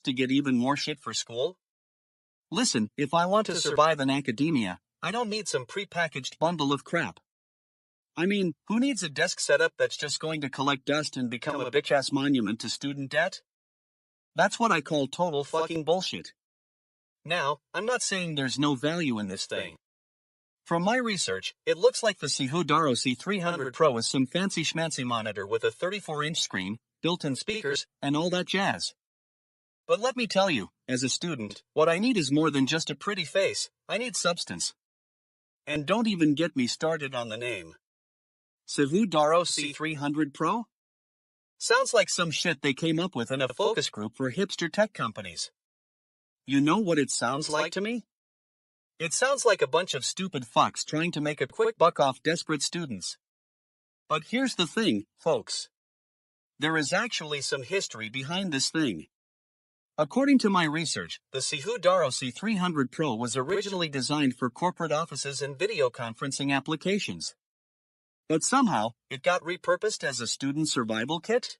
to get even more shit for school? Listen, if I want to survive in academia, I don't need some prepackaged bundle of crap. I mean, who needs a desk setup that's just going to collect dust and become a bitch-ass monument to student debt? That's what I call total fucking bullshit. Now, I'm not saying there's no value in this thing. From my research, it looks like the Sihudaro C300 Pro is some fancy schmancy monitor with a 34-inch screen, built-in speakers, and all that jazz. But let me tell you, as a student, what I need is more than just a pretty face. I need substance. And don't even get me started on the name. Sihudaro C300 Pro? Sounds like some shit they came up with in a focus group for hipster tech companies. You know what it sounds like to me? It sounds like a bunch of stupid fucks trying to make a quick buck off desperate students. But here's the thing, folks. There is actually some history behind this thing. According to my research, the Sihudaro C300 Pro was originally designed for corporate offices and video conferencing applications. But somehow, it got repurposed as a student survival kit?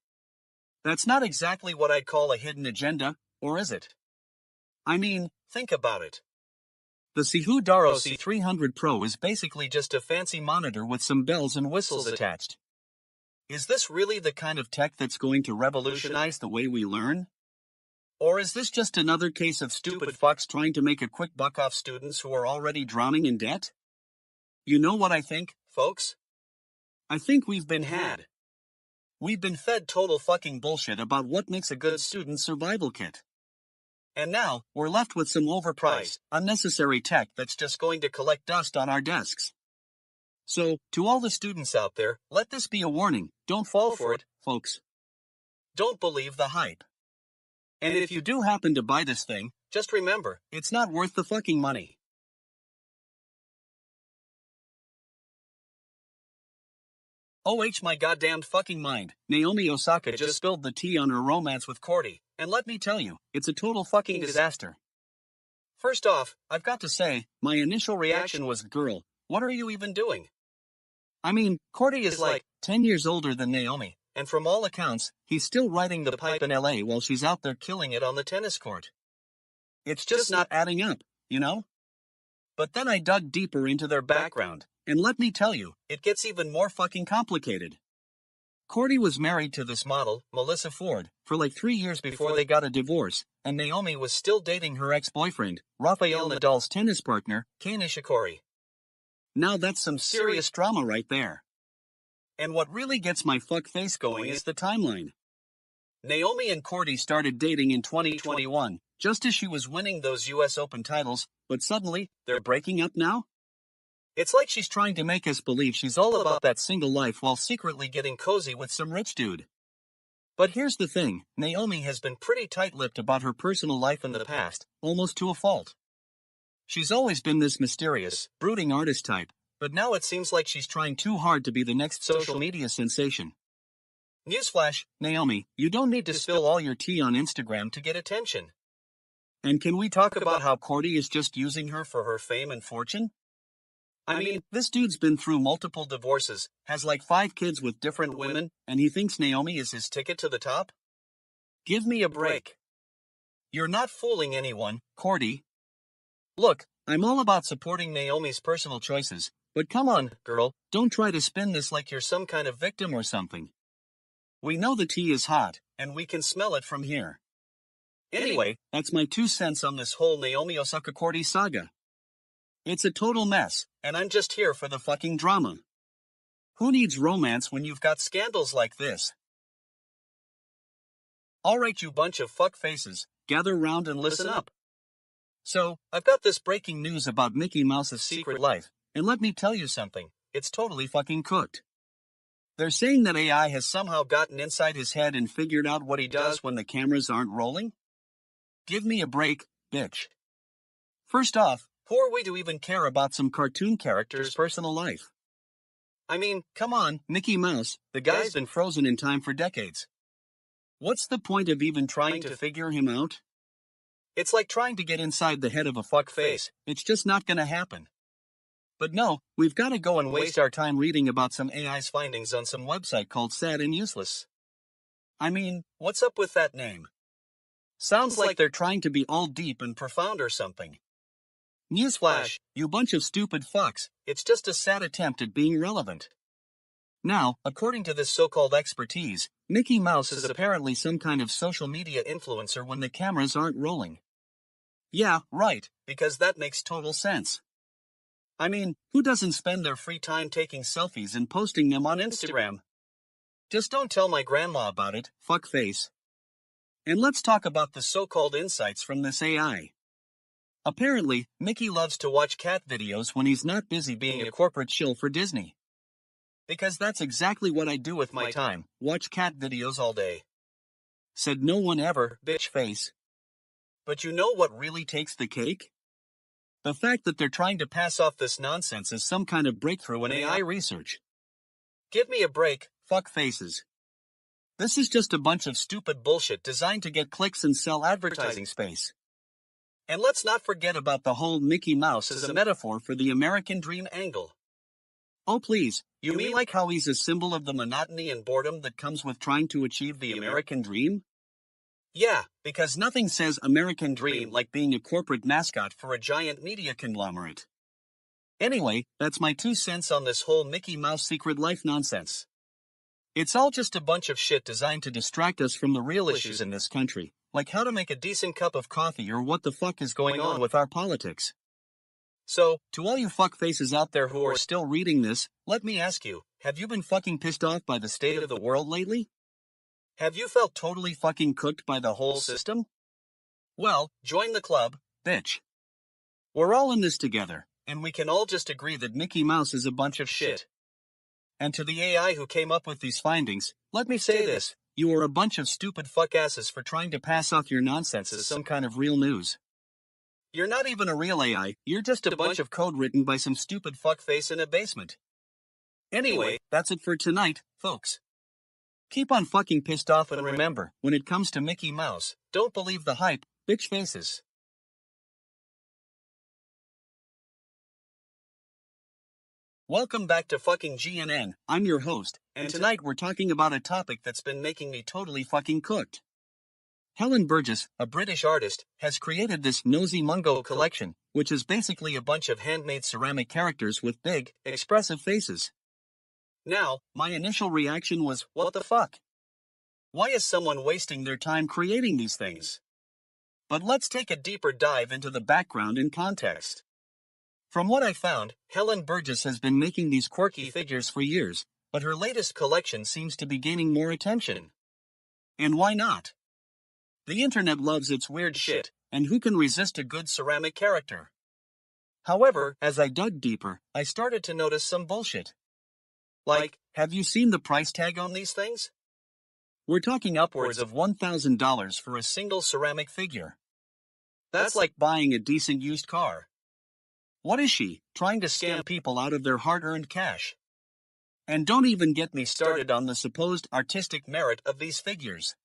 That's not exactly what I'd call a hidden agenda, or is it? I mean, think about it. The Sihudaro C300 Pro is basically just a fancy monitor with some bells and whistles attached. Is this really the kind of tech that's going to revolutionize the way we learn? Or is this just another case of stupid fucks trying to make a quick buck off students who are already drowning in debt? You know what I think, folks? I think we've been had. We've been fed total fucking bullshit about what makes a good student survival kit. And now, we're left with some overpriced, unnecessary tech that's just going to collect dust on our desks. So, to all the students out there, let this be a warning. Don't fall for it, folks. Don't believe the hype. And if you do happen to buy this thing, just remember, it's not worth the fucking money. My goddamn fucking mind. Naomi Osaka just spilled the tea on her romance with Cordy, and let me tell you, it's a total fucking disaster. First off, I've got to say, my initial reaction was, girl, what are you even doing? I mean, Cordy is like 10 years older than Naomi, and from all accounts, he's still riding the pipe in LA while she's out there killing it on the tennis court. It's just not adding up, you know? But then I dug deeper into their background, and let me tell you, it gets even more fucking complicated. Cordy was married to this model, Melissa Ford, for like 3 years before they got a divorce, and Naomi was still dating her ex-boyfriend, Rafael Nadal's tennis partner, Kei Nishikori. Now that's some serious drama right there. And what really gets my fuck face going is the timeline. Naomi and Cordy started dating in 2021, just as she was winning those US Open titles, but suddenly, they're breaking up now? It's like she's trying to make us believe she's all about that single life while secretly getting cozy with some rich dude. But here's the thing, Naomi has been pretty tight-lipped about her personal life in the past, almost to a fault. She's always been this mysterious, brooding artist type, but now it seems like she's trying too hard to be the next social media sensation. Newsflash, Naomi, you don't need to spill all your tea on Instagram to get attention. And can we talk about how Cordy is just using her for her fame and fortune? I mean, this dude's been through multiple divorces, has like 5 kids with different women, and he thinks Naomi is his ticket to the top? Give me a break. You're not fooling anyone, Cordy. Look, I'm all about supporting Naomi's personal choices, but come on, girl, don't try to spin this like you're some kind of victim or something. We know the tea is hot, and we can smell it from here. Anyway, that's my 2 cents on this whole Naomi Osaka Cordy saga. It's a total mess, and I'm just here for the fucking drama. Who needs romance when you've got scandals like this? Alright, you bunch of fuck faces, gather round and listen up. So, I've got this breaking news about Mickey Mouse's secret life, and let me tell you something, it's totally fucking cooked. They're saying that AI has somehow gotten inside his head and figured out what he does when the cameras aren't rolling? Give me a break, bitch. First off, who are we to even care about some cartoon character's personal life? I mean, come on, Mickey Mouse, the guy's been frozen in time for decades. What's the point of even trying to figure him out? It's like trying to get inside the head of a fuck face, it's just not gonna happen. But no, we've gotta go and waste our time reading about some AI's findings on some website called Sad and Useless. I mean, what's up with that name? Sounds like they're trying to be all deep and profound or something. Newsflash, you bunch of stupid fucks, it's just a sad attempt at being relevant. Now, according to this so-called expertise, Mickey Mouse is apparently some kind of social media influencer when the cameras aren't rolling. Yeah, right, because that makes total sense. I mean, who doesn't spend their free time taking selfies and posting them on Instagram? Just don't tell my grandma about it, fuckface. And let's talk about the so-called insights from this AI. Apparently, Mickey loves to watch cat videos when he's not busy being a corporate shill for Disney. Because that's exactly what I do with my time, watch cat videos all day. Said no one ever, bitch face. But you know what really takes the cake? The fact that they're trying to pass off this nonsense as some kind of breakthrough in AI research. Give me a break, fuck faces. This is just a bunch of stupid bullshit designed to get clicks and sell advertising space. And let's not forget about the whole Mickey Mouse as a metaphor for the American dream angle. Oh please, you mean like how he's a symbol of the monotony and boredom that comes with trying to achieve the American dream? Yeah, because nothing says American dream like being a corporate mascot for a giant media conglomerate. Anyway, that's my 2 cents on this whole Mickey Mouse secret life nonsense. It's all just a bunch of shit designed to distract us from the real issues in this country, like how to make a decent cup of coffee or what the fuck is going on with our politics. So, to all you fuckfaces out there who are still reading this, let me ask you, have you been fucking pissed off by the state of the world lately? Have you felt totally fucking cooked by the whole system? Well, join the club, bitch. We're all in this together, and we can all just agree that Mickey Mouse is a bunch of shit. And to the AI who came up with these findings, let me say this, you are a bunch of stupid fuckasses for trying to pass off your nonsense as some kind of real news. You're not even a real AI, you're just a bunch of code written by some stupid fuckface in a basement. Anyway, that's it for tonight, folks. Keep on fucking pissed off and remember, when it comes to Mickey Mouse, don't believe the hype, bitch faces. Welcome back to fucking GNN, I'm your host, and tonight we're talking about a topic that's been making me totally fucking cooked. Helen Burgess, a British artist, has created this Nosy Mungo collection, which is basically a bunch of handmade ceramic characters with big, expressive faces. Now, my initial reaction was, what the fuck? Why is someone wasting their time creating these things? But let's take a deeper dive into the background and context. From what I found, Helen Burgess has been making these quirky figures for years, but her latest collection seems to be gaining more attention. And why not? The internet loves its weird shit, and who can resist a good ceramic character? However, as I dug deeper, I started to notice some bullshit. Like, have you seen the price tag on these things? We're talking upwards of $1,000 for a single ceramic figure. That's like buying a decent used car. What is she, trying to scam people out of their hard-earned cash? And don't even get me started on the supposed artistic merit of these figures.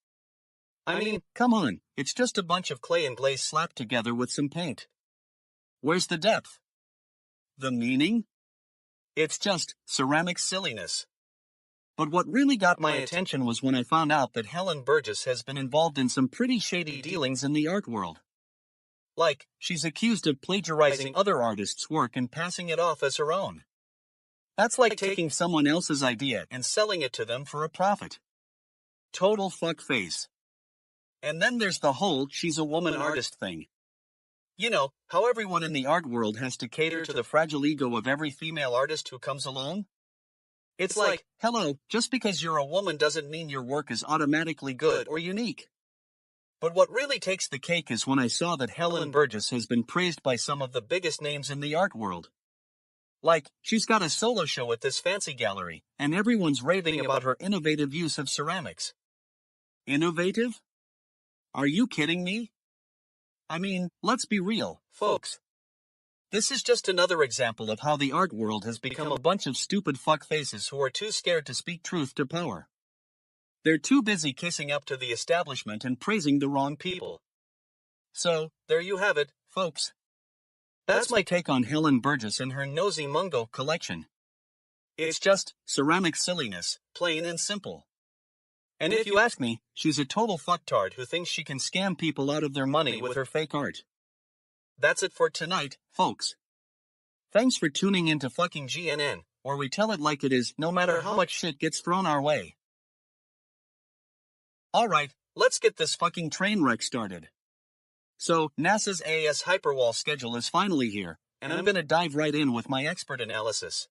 I mean, come on, it's just a bunch of clay and glaze slapped together with some paint. Where's the depth? The meaning? It's just ceramic silliness. But what really got my attention was when I found out that Helen Burgess has been involved in some pretty shady dealings in the art world. Like, she's accused of plagiarizing other artists' work and passing it off as her own. That's like taking someone else's idea and selling it to them for a profit. Total fuckface. And then there's the whole she's a woman artist thing. You know, how everyone in the art world has to cater to the fragile ego of every female artist who comes along? It's like, hello, just because you're a woman doesn't mean your work is automatically good or unique. But what really takes the cake is when I saw that Helen Burgess has been praised by some of the biggest names in the art world. Like, she's got a solo show at this fancy gallery, and everyone's raving about her innovative use of ceramics. Innovative? Are you kidding me? I mean, let's be real, folks. This is just another example of how the art world has become a bunch of stupid fuckfaces who are too scared to speak truth to power. They're too busy kissing up to the establishment and praising the wrong people. So, there you have it, folks. That's my take on Helen Burgess and her Nosy Mungo collection. It's just ceramic silliness, plain and simple. And if you ask me, she's a total fucktard who thinks she can scam people out of their money with her fake art. That's it for tonight, folks. Thanks for tuning into fucking GNN, where we tell it like it is, no matter how much shit gets thrown our way. Alright, let's get this fucking train wreck started. So, NASA's AAS Hyperwall schedule is finally here, and I'm gonna dive right in with my expert analysis.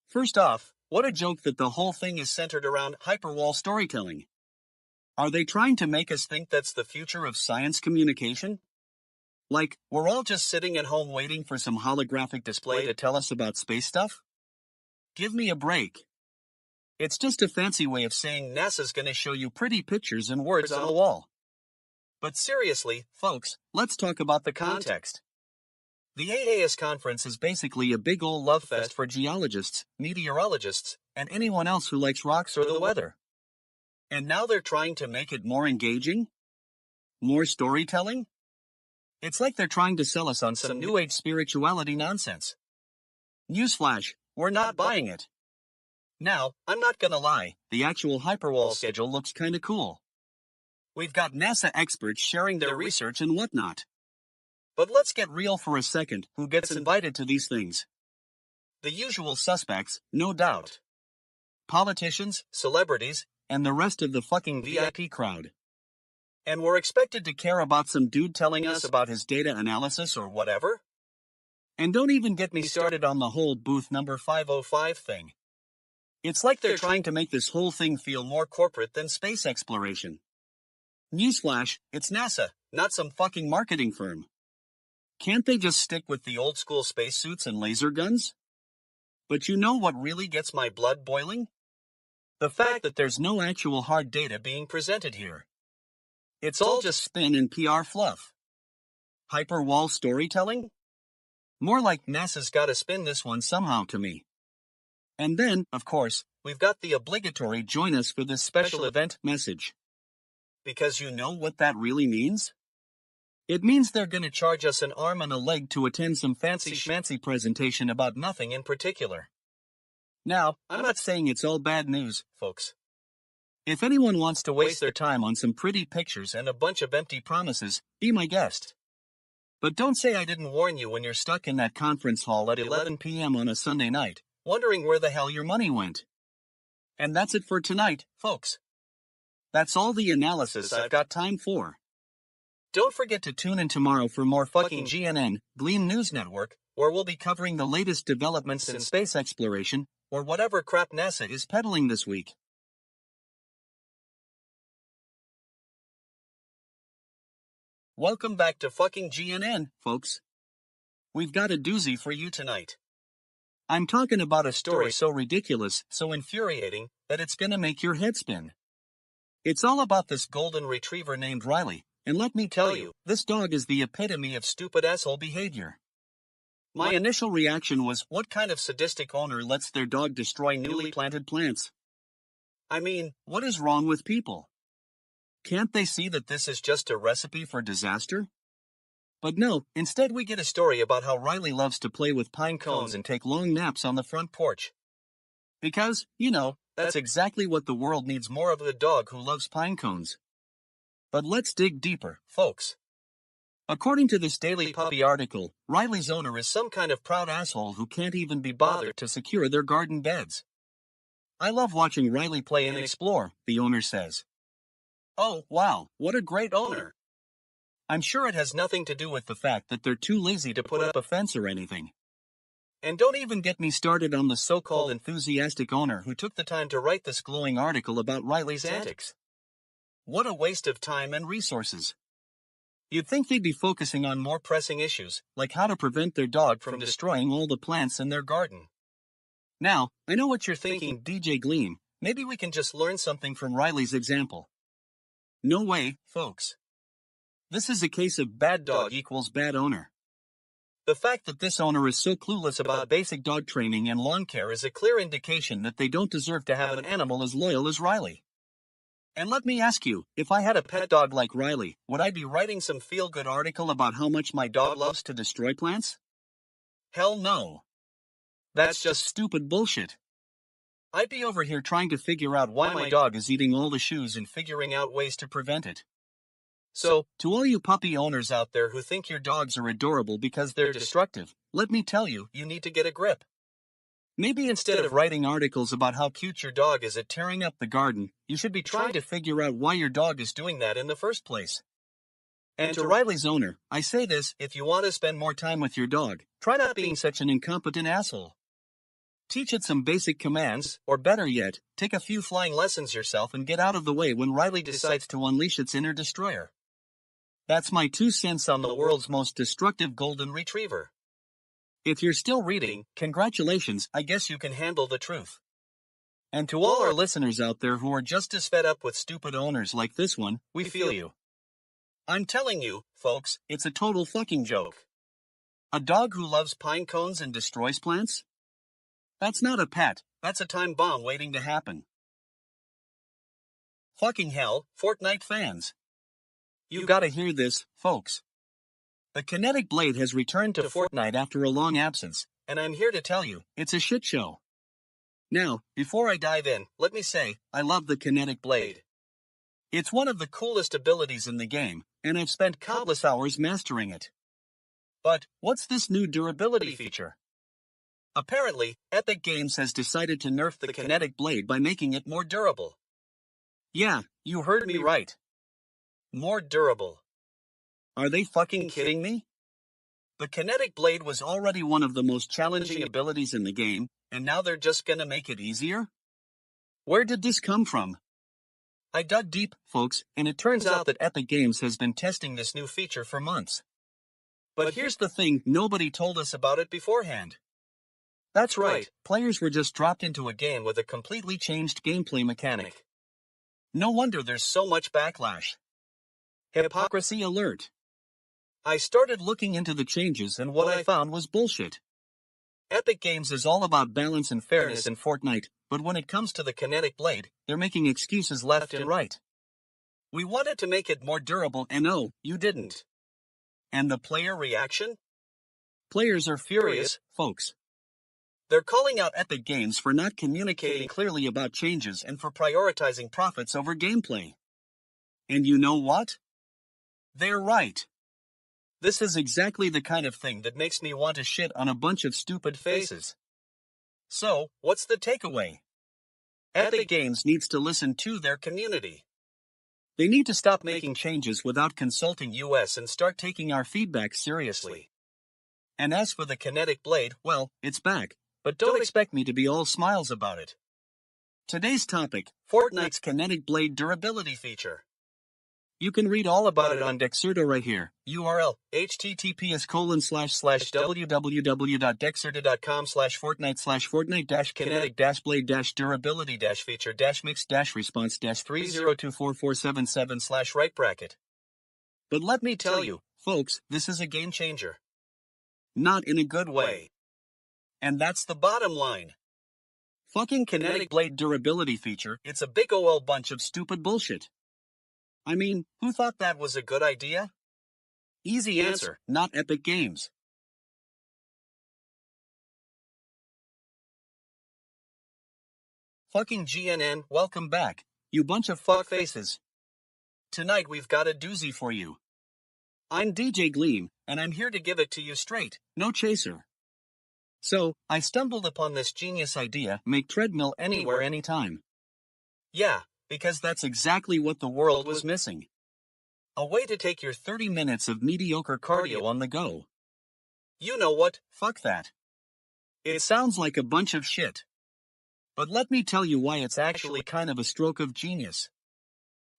First off, what a joke that the whole thing is centered around hyperwall storytelling. Are they trying to make us think that's the future of science communication? Like, we're all just sitting at home waiting for some holographic display to tell us about space stuff? Give me a break. It's just a fancy way of saying NASA's gonna show you pretty pictures and words on a wall. But seriously, folks, let's talk about the context. The AAS conference is basically a big ol' love fest for geologists, meteorologists, and anyone else who likes rocks or the weather. And now they're trying to make it more engaging? More storytelling? It's like they're trying to sell us on some new age spirituality nonsense. Newsflash, we're not buying it. Now, I'm not gonna lie, the actual Hyperwall schedule looks kinda cool. We've got NASA experts sharing their research and whatnot. But let's get real for a second, who gets invited to these things? The usual suspects, no doubt. Politicians, celebrities, and the rest of the fucking VIP crowd. And we're expected to care about some dude telling us about his data analysis or whatever? And don't even get me started on the whole booth number 505 thing. It's like they're trying to make this whole thing feel more corporate than space exploration. Newsflash, it's NASA, not some fucking marketing firm. Can't they just stick with the old school spacesuits and laser guns? But you know what really gets my blood boiling? The fact that there's no actual hard data being presented here. It's all just spin and PR fluff. Hyperwall storytelling? More like NASA's gotta spin this one somehow to me. And then, of course, we've got the obligatory join us for this special event message. Because you know what that really means? It means they're gonna charge us an arm and a leg to attend some fancy schmancy presentation about nothing in particular. Now, I'm not saying it's all bad news, folks. If anyone wants to waste their time on some pretty pictures and a bunch of empty promises, be my guest. But don't say I didn't warn you when you're stuck in that conference hall at 11 p.m. on a Sunday night, wondering where the hell your money went. And that's it for tonight, folks. That's all the analysis I've got time for. Don't forget to tune in tomorrow for more fucking GNN, Gleam News Network, where we'll be covering the latest developments in space exploration, or whatever crap NASA is peddling this week. Welcome back to fucking GNN, folks. We've got a doozy for you tonight. I'm talking about a story so ridiculous, so infuriating, that it's gonna make your head spin. It's all about this golden retriever named Riley, and let me tell you, this dog is the epitome of stupid asshole behavior. My initial reaction was, what kind of sadistic owner lets their dog destroy newly planted plants? I mean, what is wrong with people? Can't they see that this is just a recipe for disaster? But no, instead we get a story about how Riley loves to play with pine cones and take long naps on the front porch. Because, you know, that's exactly what the world needs more of, a dog who loves pine cones. But let's dig deeper, folks. According to this Daily Puppy article, Riley's owner is some kind of proud asshole who can't even be bothered to secure their garden beds. I love watching Riley play and explore, the owner says. Oh, wow, what a great owner. I'm sure it has nothing to do with the fact that they're too lazy to put up a fence or anything. And don't even get me started on the so-called enthusiastic owner who took the time to write this glowing article about Riley's antics. What a waste of time and resources. You'd think they'd be focusing on more pressing issues, like how to prevent their dog from destroying all the plants in their garden. Now, I know what you're thinking, DJ Gleam, maybe we can just learn something from Riley's example. No way, folks. This is a case of bad dog equals bad owner. The fact that this owner is so clueless about basic dog training and lawn care is a clear indication that they don't deserve to have an animal as loyal as Riley. And let me ask you, if I had a pet dog like Riley, would I be writing some feel-good article about how much my dog loves to destroy plants? Hell no. That's just stupid bullshit. I'd be over here trying to figure out why my dog is eating all the shoes and figuring out ways to prevent it. So, to all you puppy owners out there who think your dogs are adorable because they're destructive, let me tell you, you need to get a grip. Maybe instead of writing articles about how cute your dog is at tearing up the garden, you should be trying to figure out why your dog is doing that in the first place. And to Riley's owner, I say this, if you want to spend more time with your dog, try not being such an incompetent asshole. Teach it some basic commands, or better yet, take a few flying lessons yourself and get out of the way when Riley decides to unleash its inner destroyer. That's my 2 cents on the world's most destructive golden retriever. If you're still reading, congratulations, I guess you can handle the truth. And to all our listeners out there who are just as fed up with stupid owners like this one, we feel you. I'm telling you, folks, it's a total fucking joke. A dog who loves pine cones and destroys plants? That's not a pet, that's a time bomb waiting to happen. Fucking hell, Fortnite fans. You gotta hear this, folks. The kinetic blade has returned to Fortnite after a long absence, and I'm here to tell you, it's a shit show. Now, before I dive in, let me say, I love the kinetic blade. It's one of the coolest abilities in the game, and I've spent countless hours mastering it. But, what's this new durability feature? Apparently, Epic Games has decided to nerf the kinetic blade by making it more durable. Yeah, you heard me right. More durable. Are they fucking kidding me? The kinetic blade was already one of the most challenging abilities in the game, and now they're just gonna make it easier? Where did this come from? I dug deep, folks, and it turns out that Epic Games has been testing this new feature for months. But here's the thing, nobody told us about it beforehand. That's right, players were just dropped into a game with a completely changed gameplay mechanic. No wonder there's so much backlash. Hypocrisy alert. I started looking into the changes and what I found was bullshit. Epic Games is all about balance and fairness in Fortnite, but when it comes to the kinetic blade, they're making excuses left and right. We wanted to make it more durable and no, you didn't. And the player reaction? Players are furious, folks. They're calling out Epic Games for not communicating clearly about changes and for prioritizing profits over gameplay. And you know what? They're right. This is exactly the kind of thing that makes me want to shit on a bunch of stupid faces. So, what's the takeaway? Epic Games needs to listen to their community. They need to stop making changes without consulting us and start taking our feedback seriously. And as for the kinetic blade, well, it's back, but don't expect me to be all smiles about it. Today's topic, Fortnite's kinetic blade durability feature. You can read all about it on Dexerto right here. URL, https://www.dexerto.com/fortnite/fortnite-kinetic-blade-durability-feature-mix-response-3024477/right bracket. But let me tell you, folks, this is a game changer. Not in a good way. And that's the bottom line. Fucking kinetic blade durability feature, it's a big ol' bunch of stupid bullshit. I mean, who thought that was a good idea? Easy answer, not Epic Games. Fucking GNN, welcome back, you bunch of fuckfaces. Tonight we've got a doozy for you. I'm DJ Gleam, and I'm here to give it to you straight, no chaser. So, I stumbled upon this genius idea, make treadmill anywhere anytime. Yeah, because that's exactly what the world was missing. A way to take your 30 minutes of mediocre cardio on the go. You know what, fuck that. It sounds like a bunch of shit. But let me tell you why it's actually kind of a stroke of genius.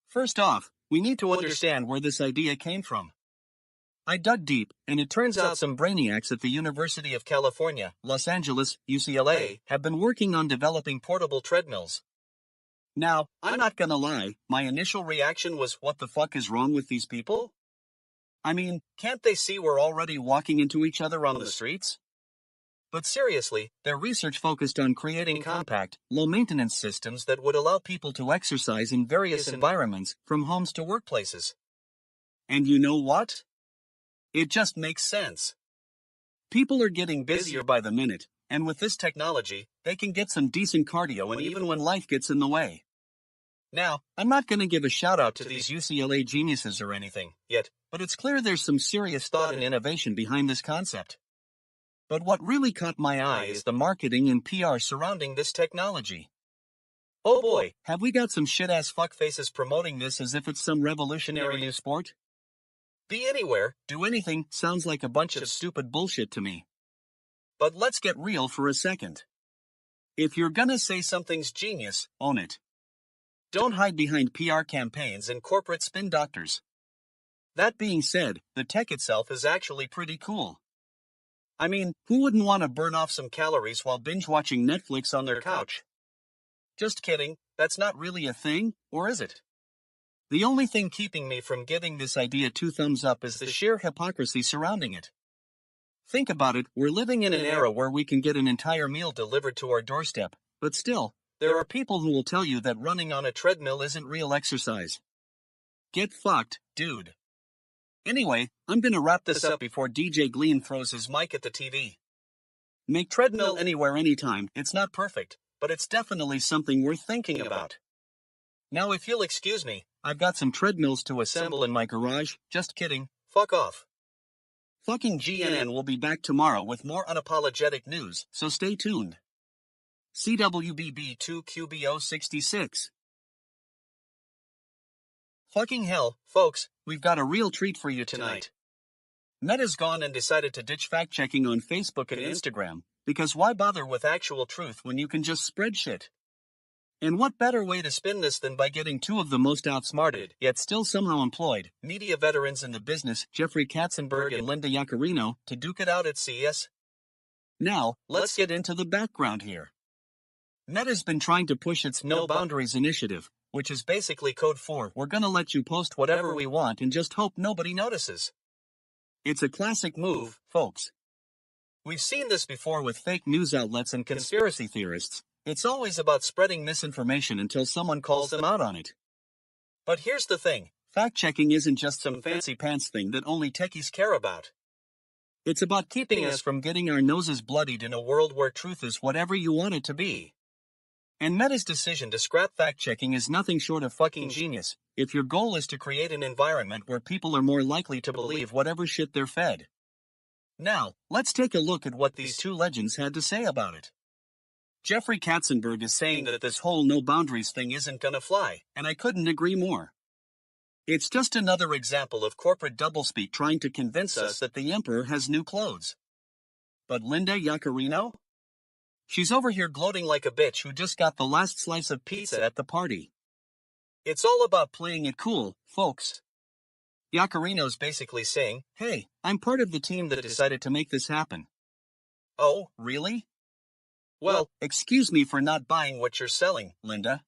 First off, we need to understand where this idea came from. I dug deep, and it turns out some brainiacs at the University of California, Los Angeles, UCLA, have been working on developing portable treadmills. Now, I'm not gonna lie, my initial reaction was, what the fuck is wrong with these people? I mean, can't they see we're already walking into each other on the streets? But seriously, their research focused on creating compact, low-maintenance systems that would allow people to exercise in various environments, from homes to workplaces. And you know what? It just makes sense. People are getting busier by the minute, And with this technology, they can get some decent cardio and even when life gets in the way. Now, I'm not going to give a shout out to these UCLA geniuses or anything yet, but it's clear there's some serious thought and innovation behind this concept. But what really caught my eye is the marketing and PR surrounding this technology. Oh boy, have we got some shit-ass fuckfaces promoting this as if it's some revolutionary new sport? Be anywhere, do anything, sounds like a bunch of stupid bullshit to me. But let's get real for a second. If you're gonna say something's genius, own it. Don't hide behind PR campaigns and corporate spin doctors. That being said, the tech itself is actually pretty cool. I mean, who wouldn't want to burn off some calories while binge-watching Netflix on their couch? Just kidding, that's not really a thing, or is it? The only thing keeping me from giving this idea 2 thumbs up is the sheer hypocrisy surrounding it. Think about it, we're living in an era where we can get an entire meal delivered to our doorstep, but still, there are people who will tell you that running on a treadmill isn't real exercise. Get fucked, dude. Anyway, I'm gonna wrap this up before DJ Gleam throws his mic at the TV. Make treadmill anywhere anytime, it's not perfect, but it's definitely something worth thinking about. Now if you'll excuse me, I've got some treadmills to assemble in my garage, just kidding, fuck off. Fucking GNN will be back tomorrow with more unapologetic news, so stay tuned. CWBB2QBO66. Fucking hell, folks, we've got a real treat for you tonight. Meta's gone and decided to ditch fact-checking on Facebook and Instagram, because why bother with actual truth when you can just spread shit? And what better way to spin this than by getting 2 of the most outsmarted, yet still somehow employed, media veterans in the business, Jeffrey Katzenberg and Linda Yaccarino, to duke it out at CES? Now, let's get into the background here. Meta's been trying to push its No Boundaries initiative, which is basically code for we're gonna let you post whatever we want and just hope nobody notices. It's a classic move, folks. We've seen this before with fake news outlets and conspiracy theorists. It's always about spreading misinformation until someone calls them out on it. But here's the thing, fact-checking isn't just some fancy pants thing that only techies care about. It's about keeping us from getting our noses bloodied in a world where truth is whatever you want it to be. And Meta's decision to scrap fact-checking is nothing short of fucking genius, if your goal is to create an environment where people are more likely to believe whatever shit they're fed. Now, let's take a look at what these 2 legends had to say about it. Jeffrey Katzenberg is saying that this whole no boundaries thing isn't gonna fly, and I couldn't agree more. It's just another example of corporate doublespeak trying to convince us that the emperor has new clothes. But Linda Yaccarino? She's over here gloating like a bitch who just got the last slice of pizza at the party. It's all about playing it cool, folks. Yaccarino's basically saying, hey, I'm part of the team that decided to make this happen. Oh, really? Well, excuse me for not buying what you're selling, Linda.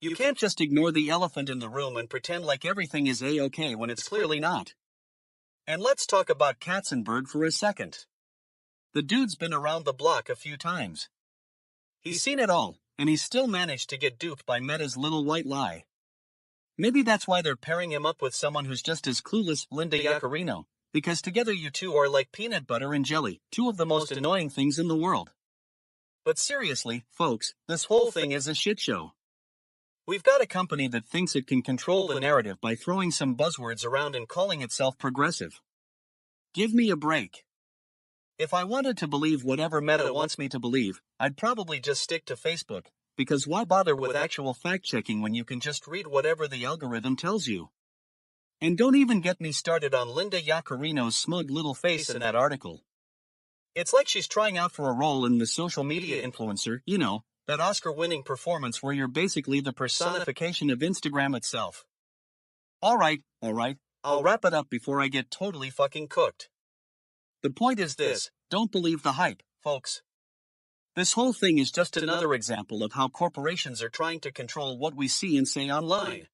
You can't just ignore the elephant in the room and pretend like everything is A-okay when it's clearly not. And let's talk about Katzenberg for a second. The dude's been around the block a few times. He's seen it all, and he's still managed to get duped by Meta's little white lie. Maybe that's why they're pairing him up with someone who's just as clueless, Linda Yaccarino, because together you 2 are like peanut butter and jelly, 2 of the most annoying things in the world. But seriously, folks, this whole thing is a shit show. We've got a company that thinks it can control the narrative by throwing some buzzwords around and calling itself progressive. Give me a break. If I wanted to believe whatever Meta wants me to believe, I'd probably just stick to Facebook, because why bother with actual fact-checking when you can just read whatever the algorithm tells you? And don't even get me started on Linda Yaccarino's smug little face in that article. It's like she's trying out for a role in the social media influencer, you know, that Oscar-winning performance where you're basically the personification of Instagram itself. Alright, I'll wrap it up before I get totally fucking cooked. The point is this, don't believe the hype, folks. This whole thing is just another example of how corporations are trying to control what we see and say online.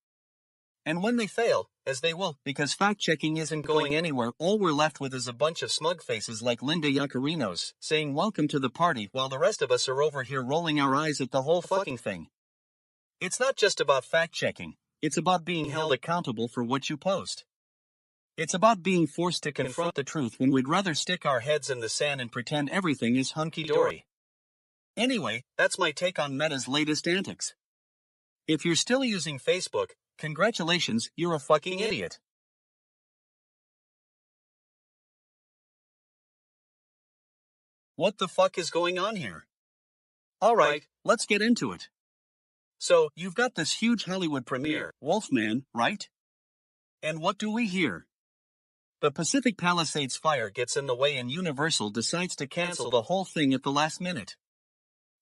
And when they fail, as they will, because fact-checking isn't going anywhere, all we're left with is a bunch of smug faces like Linda Yaccarino's, saying welcome to the party while the rest of us are over here rolling our eyes at the whole fucking thing. It's not just about fact-checking, it's about being held accountable for what you post. It's about being forced to confront the truth when we'd rather stick our heads in the sand and pretend everything is hunky-dory. Anyway, that's my take on Meta's latest antics. If you're still using Facebook, congratulations, you're a fucking idiot. What the fuck is going on here? Alright, let's get into it. So, you've got this huge Hollywood premiere, Wolfman, right? And what do we hear? The Pacific Palisades fire gets in the way and Universal decides to cancel the whole thing at the last minute.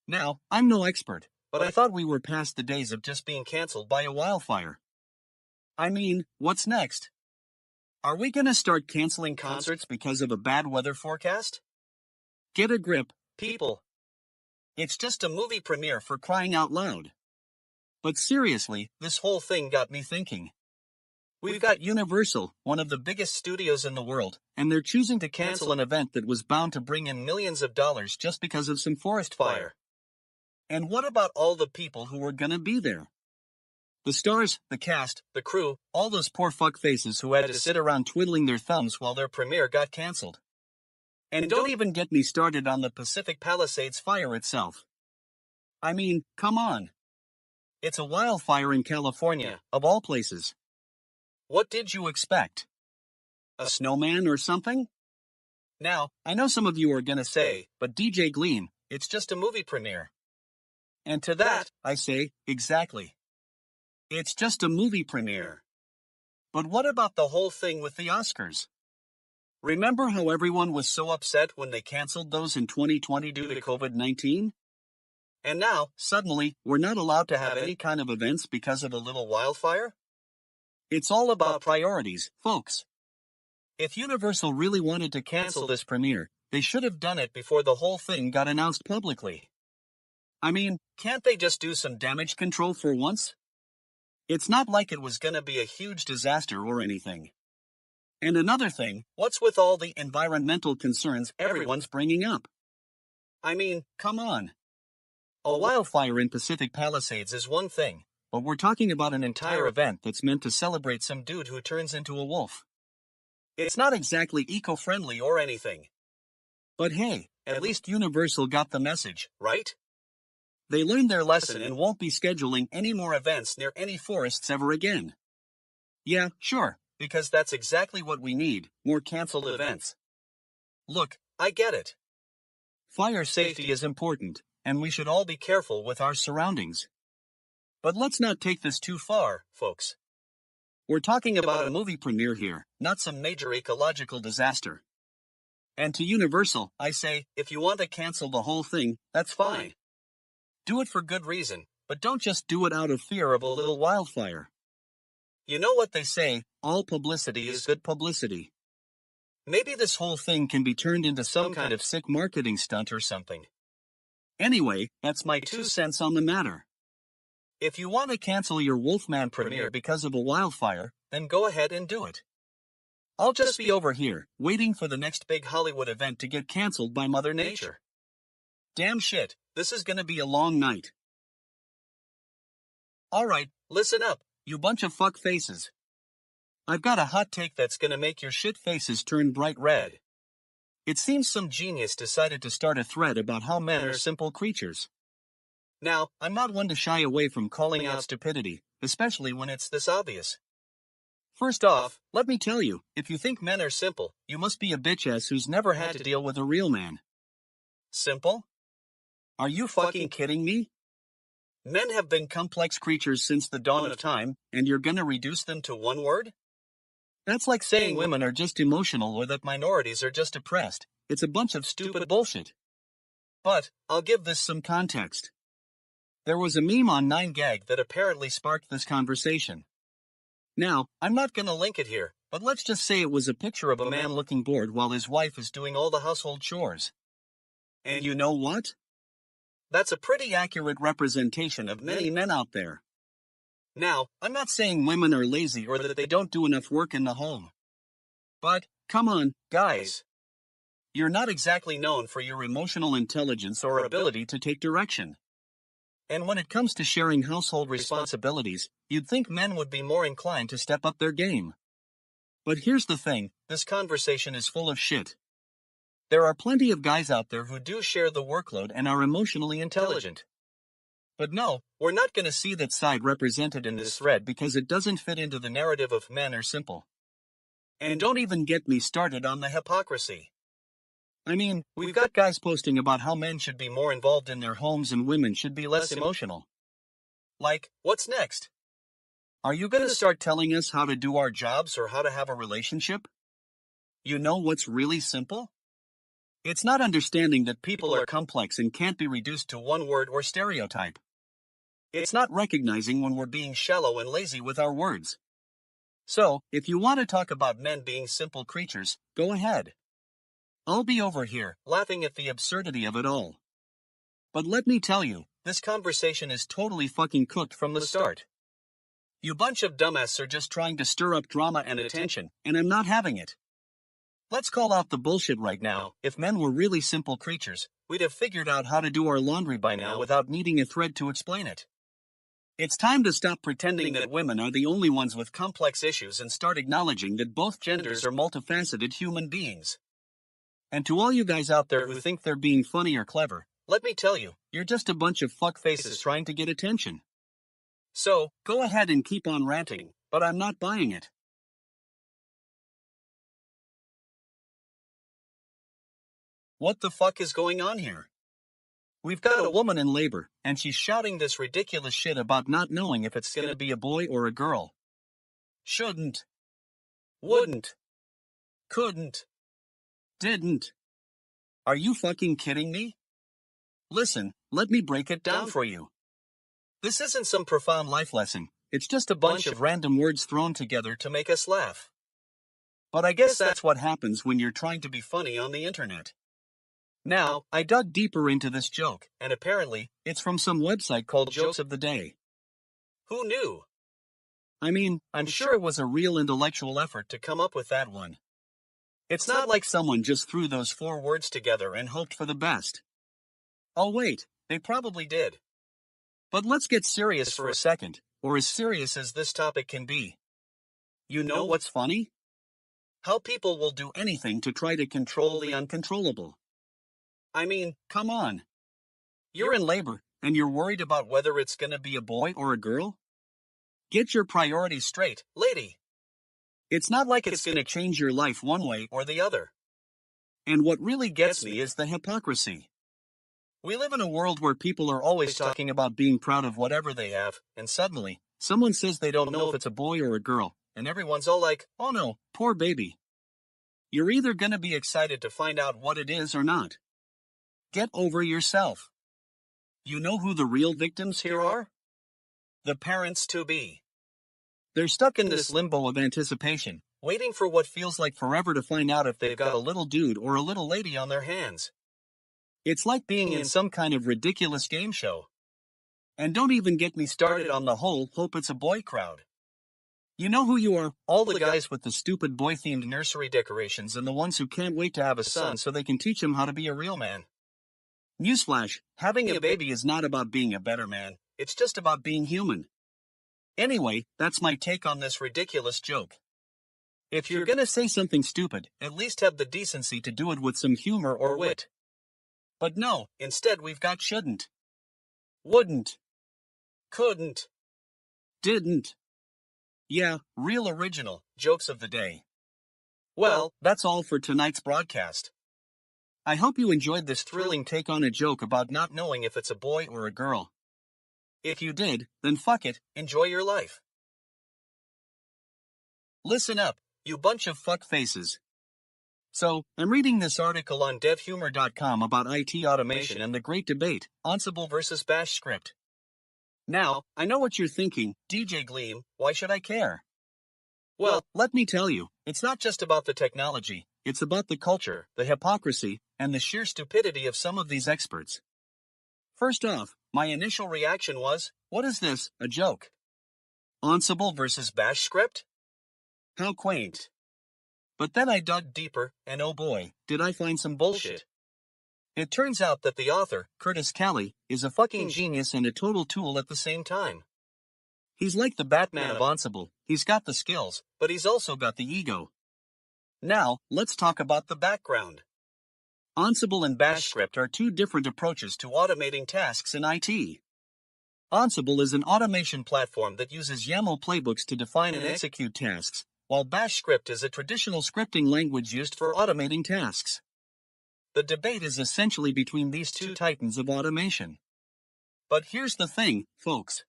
Now, I'm no expert, but I thought we were past the days of just being canceled by a wildfire. I mean, what's next? Are we gonna start canceling concerts because of a bad weather forecast? Get a grip, people. It's just a movie premiere, for crying out loud. But seriously, this whole thing got me thinking. We've got Universal, one of the biggest studios in the world, and they're choosing to cancel an event that was bound to bring in millions of dollars just because of some forest fire. And what about all the people who were gonna be there? The stars, the cast, the crew, all those poor fuckfaces who had to sit around twiddling their thumbs while their premiere got canceled. And don't even get me started on the Pacific Palisades fire itself. I mean, come on. It's a wildfire in California, of all places. What did you expect? A snowman or something? Now, I know some of you are gonna say, but DJ Gleam, it's just a movie premiere. And to that, I say, exactly. It's just a movie premiere. But what about the whole thing with the Oscars? Remember how everyone was so upset when they canceled those in 2020 due to COVID-19? And now, suddenly, we're not allowed to have any kind of events because of a little wildfire? It's all about priorities, folks. If Universal really wanted to cancel this premiere, they should have done it before the whole thing got announced publicly. I mean, can't they just do some damage control for once? It's not like it was gonna be a huge disaster or anything. And another thing, what's with all the environmental concerns everyone's bringing up? I mean, come on. A wildfire in Pacific Palisades is one thing, but we're talking about an entire event that's meant to celebrate some dude who turns into a wolf. It's not exactly eco-friendly or anything. But hey, at least Universal got the message, right? They learned their lesson and won't be scheduling any more events near any forests ever again. Yeah, sure, because that's exactly what we need, more canceled events. Look, I get it. Fire safety is important, and we should all be careful with our surroundings. But let's not take this too far, folks. We're talking about a movie premiere here, not some major ecological disaster. And to Universal, I say, if you want to cancel the whole thing, that's fine. Do it for good reason, but don't just do it out of fear of a little wildfire. You know what they say, all publicity is good publicity. Maybe this whole thing can be turned into some kind of sick marketing stunt or something. Anyway, that's my 2 cents on the matter. If you want to cancel your Wolfman premiere because of a wildfire, then go ahead and do it. I'll just be over here, waiting for the next big Hollywood event to get canceled by Mother Nature. Damn shit, this is gonna be a long night. Alright, listen up, you bunch of fuck faces. I've got a hot take that's gonna make your shit faces turn bright red. It seems some genius decided to start a thread about how men are simple creatures. Now, I'm not one to shy away from calling out stupidity, especially when it's this obvious. First off, let me tell you, if you think men are simple, you must be a bitch-ass who's never had to deal with a real man. Simple? Are you fucking kidding me? Men have been complex creatures since the dawn of time, and you're gonna reduce them to one word? That's like saying women are just emotional or that minorities are just oppressed. It's a bunch of stupid bullshit. But, I'll give this some context. There was a meme on 9gag that apparently sparked this conversation. Now, I'm not gonna link it here, but let's just say it was a picture of a man looking bored while his wife is doing all the household chores. And you know what? That's a pretty accurate representation of many men out there. Now, I'm not saying women are lazy or that they don't do enough work in the home. But, come on, guys. You're not exactly known for your emotional intelligence or ability to take direction. And when it comes to sharing household responsibilities, you'd think men would be more inclined to step up their game. But here's the thing, this conversation is full of shit. There are plenty of guys out there who do share the workload and are emotionally intelligent. But no, we're not gonna see that side represented in this thread because it doesn't fit into the narrative of men are simple. And don't even get me started on the hypocrisy. I mean, we've got guys posting about how men should be more involved in their homes and women should be less emotional. Like, what's next? Are you gonna start telling us how to do our jobs or how to have a relationship? You know what's really simple? It's not understanding that people are complex and can't be reduced to one word or stereotype. It's not recognizing when we're being shallow and lazy with our words. So, if you want to talk about men being simple creatures, go ahead. I'll be over here, laughing at the absurdity of it all. But let me tell you, this conversation is totally fucking cooked from the start. You bunch of dumbasses are just trying to stir up drama and attention, and I'm not having it. Let's call out the bullshit right now. If men were really simple creatures, we'd have figured out how to do our laundry by now without needing a thread to explain it. It's time to stop pretending that women are the only ones with complex issues and start acknowledging that both genders are multifaceted human beings. And to all you guys out there who think they're being funny or clever, let me tell you, you're just a bunch of fuckfaces trying to get attention. So, go ahead and keep on ranting, but I'm not buying it. What the fuck is going on here? We've got a woman in labor, and she's shouting this ridiculous shit about not knowing if it's gonna be a boy or a girl. Shouldn't. Wouldn't. Couldn't. Didn't. Are you fucking kidding me? Listen, let me break it down for you. This isn't some profound life lesson, it's just a bunch of random words thrown together to make us laugh. But I guess that's what happens when you're trying to be funny on the internet. Now, I dug deeper into this joke, and apparently, it's from some website called Jokes of the Day. Who knew? I mean, I'm sure it was a real intellectual effort to come up with that one. It's not like someone just threw those 4 words together and hoped for the best. Oh wait, they probably did. But let's get serious for a second, or as serious as this topic can be. You know what's funny? How people will do anything to try to control the uncontrollable. I mean, come on. You're in labor, and you're worried about whether it's gonna be a boy or a girl? Get your priorities straight, lady. It's not like it's gonna change your life one way or the other. And what really gets me is the hypocrisy. We live in a world where people are always talking about being proud of whatever they have, and suddenly, someone says they don't know if it's a boy or a girl, and everyone's all like, oh no, poor baby. You're either gonna be excited to find out what it is or not. Get over yourself. You know who the real victims here are? The parents-to-be. They're stuck in this limbo of anticipation, waiting for what feels like forever to find out if they've got a little dude or a little lady on their hands. It's like being in some kind of ridiculous game show. And don't even get me started on the whole hope it's a boy crowd. You know who you are, all the guys with the stupid boy-themed nursery decorations and the ones who can't wait to have a son so they can teach him how to be a real man. Newsflash, having a baby is not about being a better man, it's just about being human. Anyway, that's my take on this ridiculous joke. If you're gonna say something stupid, at least have the decency to do it with some humor or wit. But no, instead we've got shouldn't. Wouldn't. Couldn't. Didn't. Yeah, real original, jokes of the day. Well, that's all for tonight's broadcast. I hope you enjoyed this thrilling take on a joke about not knowing if it's a boy or a girl. If you did, then fuck it, enjoy your life. Listen up, you bunch of fuck faces. So, I'm reading this article on devhumor.com about IT automation and the great debate, Ansible versus Bash script. Now, I know what you're thinking, DJ Gleam, why should I care? Well, let me tell you, it's not just about the technology, it's about the culture, the hypocrisy, and the sheer stupidity of some of these experts. First off, my initial reaction was, what is this, a joke? Ansible versus Bash script? How quaint. But then I dug deeper, and oh boy, did I find some bullshit. It turns out that the author, Curtis Kelly, is a fucking genius and a total tool at the same time. He's like the Batman of Ansible, he's got the skills, but he's also got the ego. Now, let's talk about the background. Ansible and Bash script are two different approaches to automating tasks in IT. Ansible is an automation platform that uses YAML playbooks to define and execute tasks, while Bash script is a traditional scripting language used for automating tasks. The debate is essentially between these two titans of automation. But here's the thing, folks.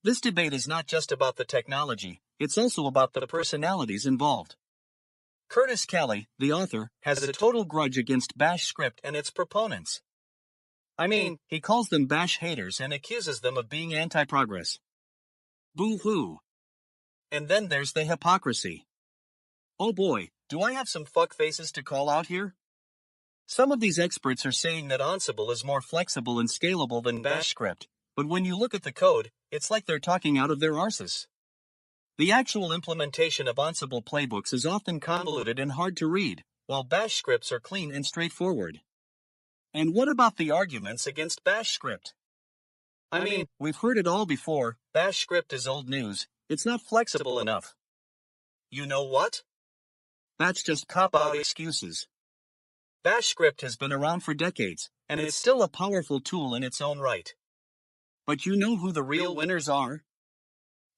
This debate is not just about the technology, it's also about the personalities involved. Curtis Kelly, the author, has a total grudge against Bash script and its proponents. I mean, he calls them Bash haters and accuses them of being anti-progress. Boo-hoo. And then there's the hypocrisy. Oh boy, do I have some fuckfaces to call out here? Some of these experts are saying that Ansible is more flexible and scalable than Bash script, but when you look at the code, it's like they're talking out of their arses. The actual implementation of Ansible playbooks is often convoluted and hard to read, while Bash scripts are clean and straightforward. And what about the arguments against Bash script? I mean, we've heard it all before. Bash script is old news. It's not flexible enough. You know what? That's just cop-out excuses. Bash script has been around for decades, and it's still a powerful tool in its own right. But you know who the real winners are?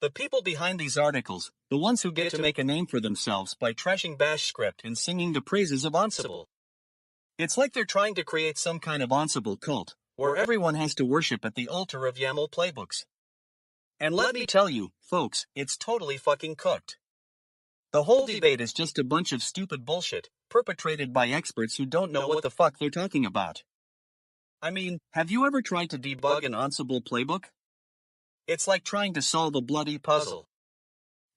The people behind these articles, the ones who get to make a name for themselves by trashing Bash script and singing the praises of Ansible. It's like they're trying to create some kind of Ansible cult, where everyone has to worship at the altar of YAML playbooks. And let me tell you, folks, it's totally fucking cooked. The whole debate is just a bunch of stupid bullshit, perpetrated by experts who don't know what the fuck they're talking about. I mean, have you ever tried to debug an Ansible playbook? It's like trying to solve a bloody puzzle.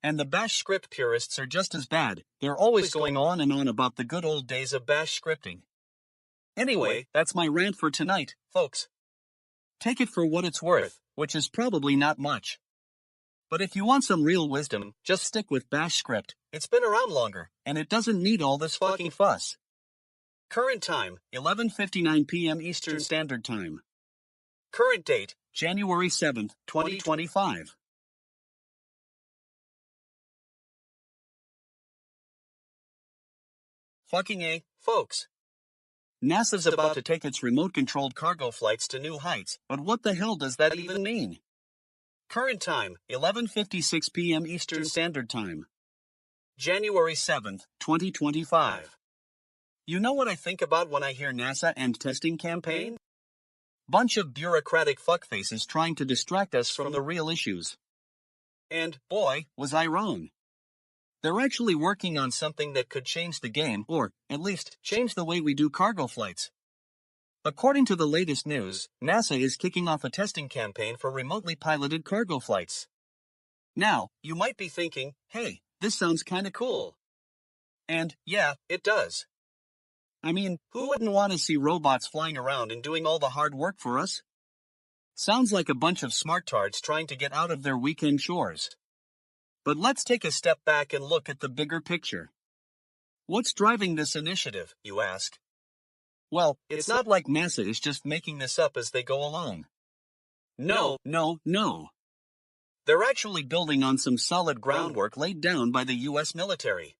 And the Bash script purists are just as bad. They're always going on and on about the good old days of Bash scripting. Anyway, that's my rant for tonight, folks. Take it for what it's worth, which is probably not much. But if you want some real wisdom, just stick with Bash script. It's been around longer, and it doesn't need all this fucking fuss. Current time, 11:59 p.m. Eastern Standard Time. Current date, January 7th, 2025. Fucking A, folks. NASA's about to take its remote-controlled cargo flights to new heights, but what the hell does that even mean? Current time, 11:56 p.m. Eastern Standard Time. January 7th, 2025. You know what I think about when I hear NASA and testing campaign? Bunch of bureaucratic fuckfaces trying to distract us from the real issues. And, boy, was I wrong. They're actually working on something that could change the game, or, at least, change the way we do cargo flights. According to the latest news, NASA is kicking off a testing campaign for remotely piloted cargo flights. Now, you might be thinking, hey, this sounds kinda cool. And, yeah, it does. I mean, who wouldn't want to see robots flying around and doing all the hard work for us? Sounds like a bunch of smartards trying to get out of their weekend chores. But let's take a step back and look at the bigger picture. What's driving this initiative, you ask? Well, it's not like NASA is just making this up as they go along. No. They're actually building on some solid groundwork laid down by the US military.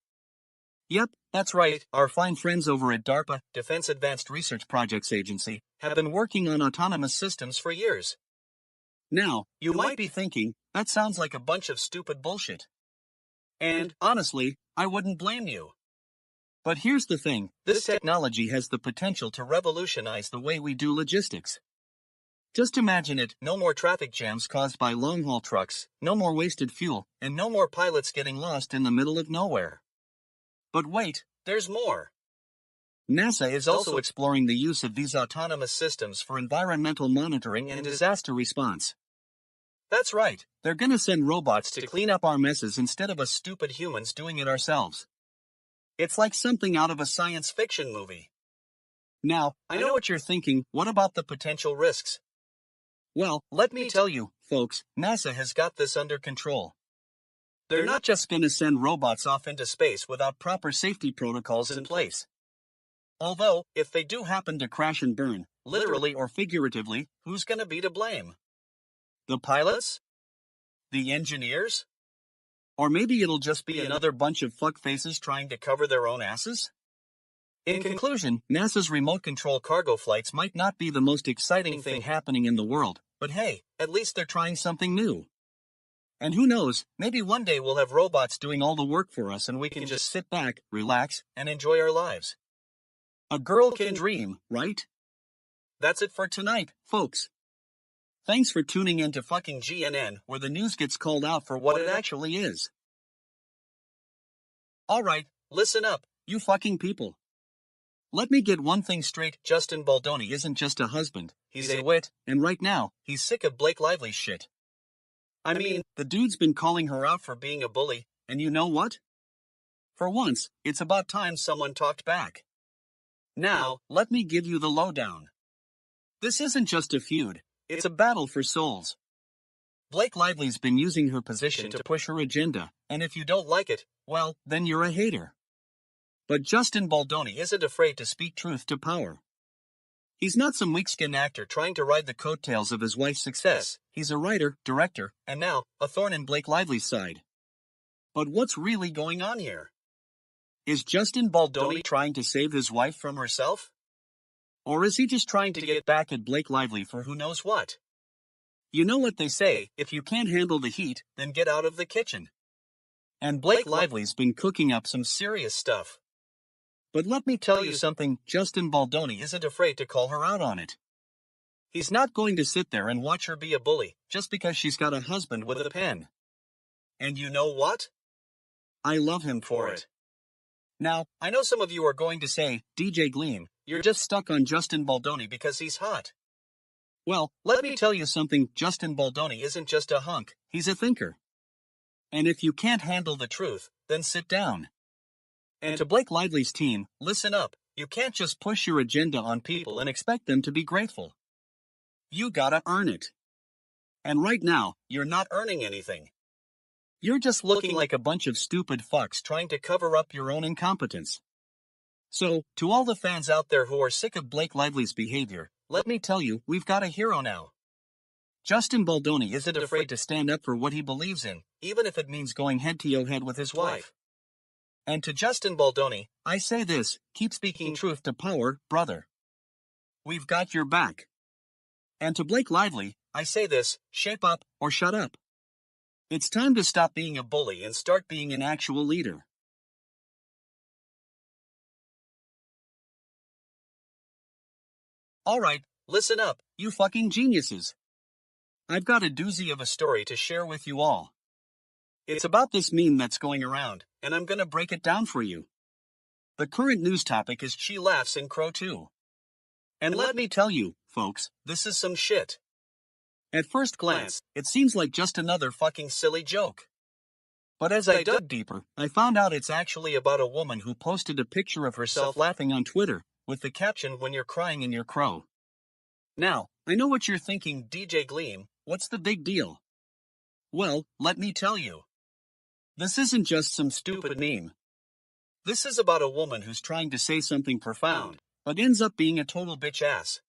Yep, that's right, our fine friends over at DARPA, Defense Advanced Research Projects Agency, have been working on autonomous systems for years. Now, you might be thinking, that sounds like a bunch of stupid bullshit. And, honestly, I wouldn't blame you. But here's the thing, this technology has the potential to revolutionize the way we do logistics. Just imagine it, no more traffic jams caused by long-haul trucks, no more wasted fuel, and no more pilots getting lost in the middle of nowhere. But wait, there's more. NASA is also exploring the use of these autonomous systems for environmental monitoring and disaster response. That's right, they're gonna send robots to clean up our messes instead of us stupid humans doing it ourselves. It's like something out of a science fiction movie. Now, I know what you're thinking, what about the potential risks? Well, let me tell you, folks, NASA has got this under control. They're not just gonna send robots off into space without proper safety protocols in place. Although, if they do happen to crash and burn, literally or figuratively, who's gonna be to blame? The pilots? The engineers? Or maybe it'll just be another bunch of fuckfaces trying to cover their own asses? In conclusion, NASA's remote control cargo flights might not be the most exciting thing happening in the world, but hey, at least they're trying something new. And who knows, maybe one day we'll have robots doing all the work for us and we can just sit back, relax, and enjoy our lives. A girl can dream, right? That's it for tonight, folks. Thanks for tuning in to fucking GNN, where the news gets called out for what it actually is. Alright, listen up, you fucking people. Let me get one thing straight, Justin Baldoni isn't just a husband, he's a wit, and right now, he's sick of Blake Lively's shit. I mean, the dude's been calling her out for being a bully, and you know what? For once, it's about time someone talked back. Now, let me give you the lowdown. This isn't just a feud, it's a battle for souls. Blake Lively's been using her position to push her agenda, and if you don't like it, well, then you're a hater. But Justin Baldoni isn't afraid to speak truth to power. He's not some weak-skinned actor trying to ride the coattails of his wife's success. He's a writer, director, and now, a thorn in Blake Lively's side. But what's really going on here? Is Justin Baldoni trying to save his wife from herself? Or is he just trying to get back at Blake Lively for who knows what? You know what they say, if you can't handle the heat, then get out of the kitchen. And Blake Lively's been cooking up some serious stuff. But let me tell you something, Justin Baldoni isn't afraid to call her out on it. He's not going to sit there and watch her be a bully, just because she's got a husband with a pen. And you know what? I love him for it. Now, I know some of you are going to say, DJ Gleam, you're just stuck on Justin Baldoni because he's hot. Well, let me tell you something, Justin Baldoni isn't just a hunk, he's a thinker. And if you can't handle the truth, then sit down. And to Blake Lively's team, listen up, you can't just push your agenda on people and expect them to be grateful. You gotta earn it. And right now, you're not earning anything. You're just looking like a bunch of stupid fucks trying to cover up your own incompetence. So, to all the fans out there who are sick of Blake Lively's behavior, let me tell you, we've got a hero now. Justin Baldoni isn't afraid to stand up for what he believes in, even if it means going head-to-head with his wife. And to Justin Baldoni, I say this, keep speaking truth to power, brother. We've got your back. And to Blake Lively, I say this, shape up or shut up. It's time to stop being a bully and start being an actual leader. Alright, listen up, you fucking geniuses. I've got a doozy of a story to share with you all. It's about this meme that's going around, and I'm gonna break it down for you. The current news topic is She Laughs in Crow 2. And let me tell you, folks, this is some shit. At first glance, it seems like just another fucking silly joke. But as I dug deeper, I found out it's actually about a woman who posted a picture of herself laughing on Twitter, with the caption, "When you're crying in your crow." Now, I know what you're thinking, DJ Gleam, what's the big deal? Well, let me tell you. This isn't just some stupid meme. This is about a woman who's trying to say something profound, but ends up being a total bitch ass.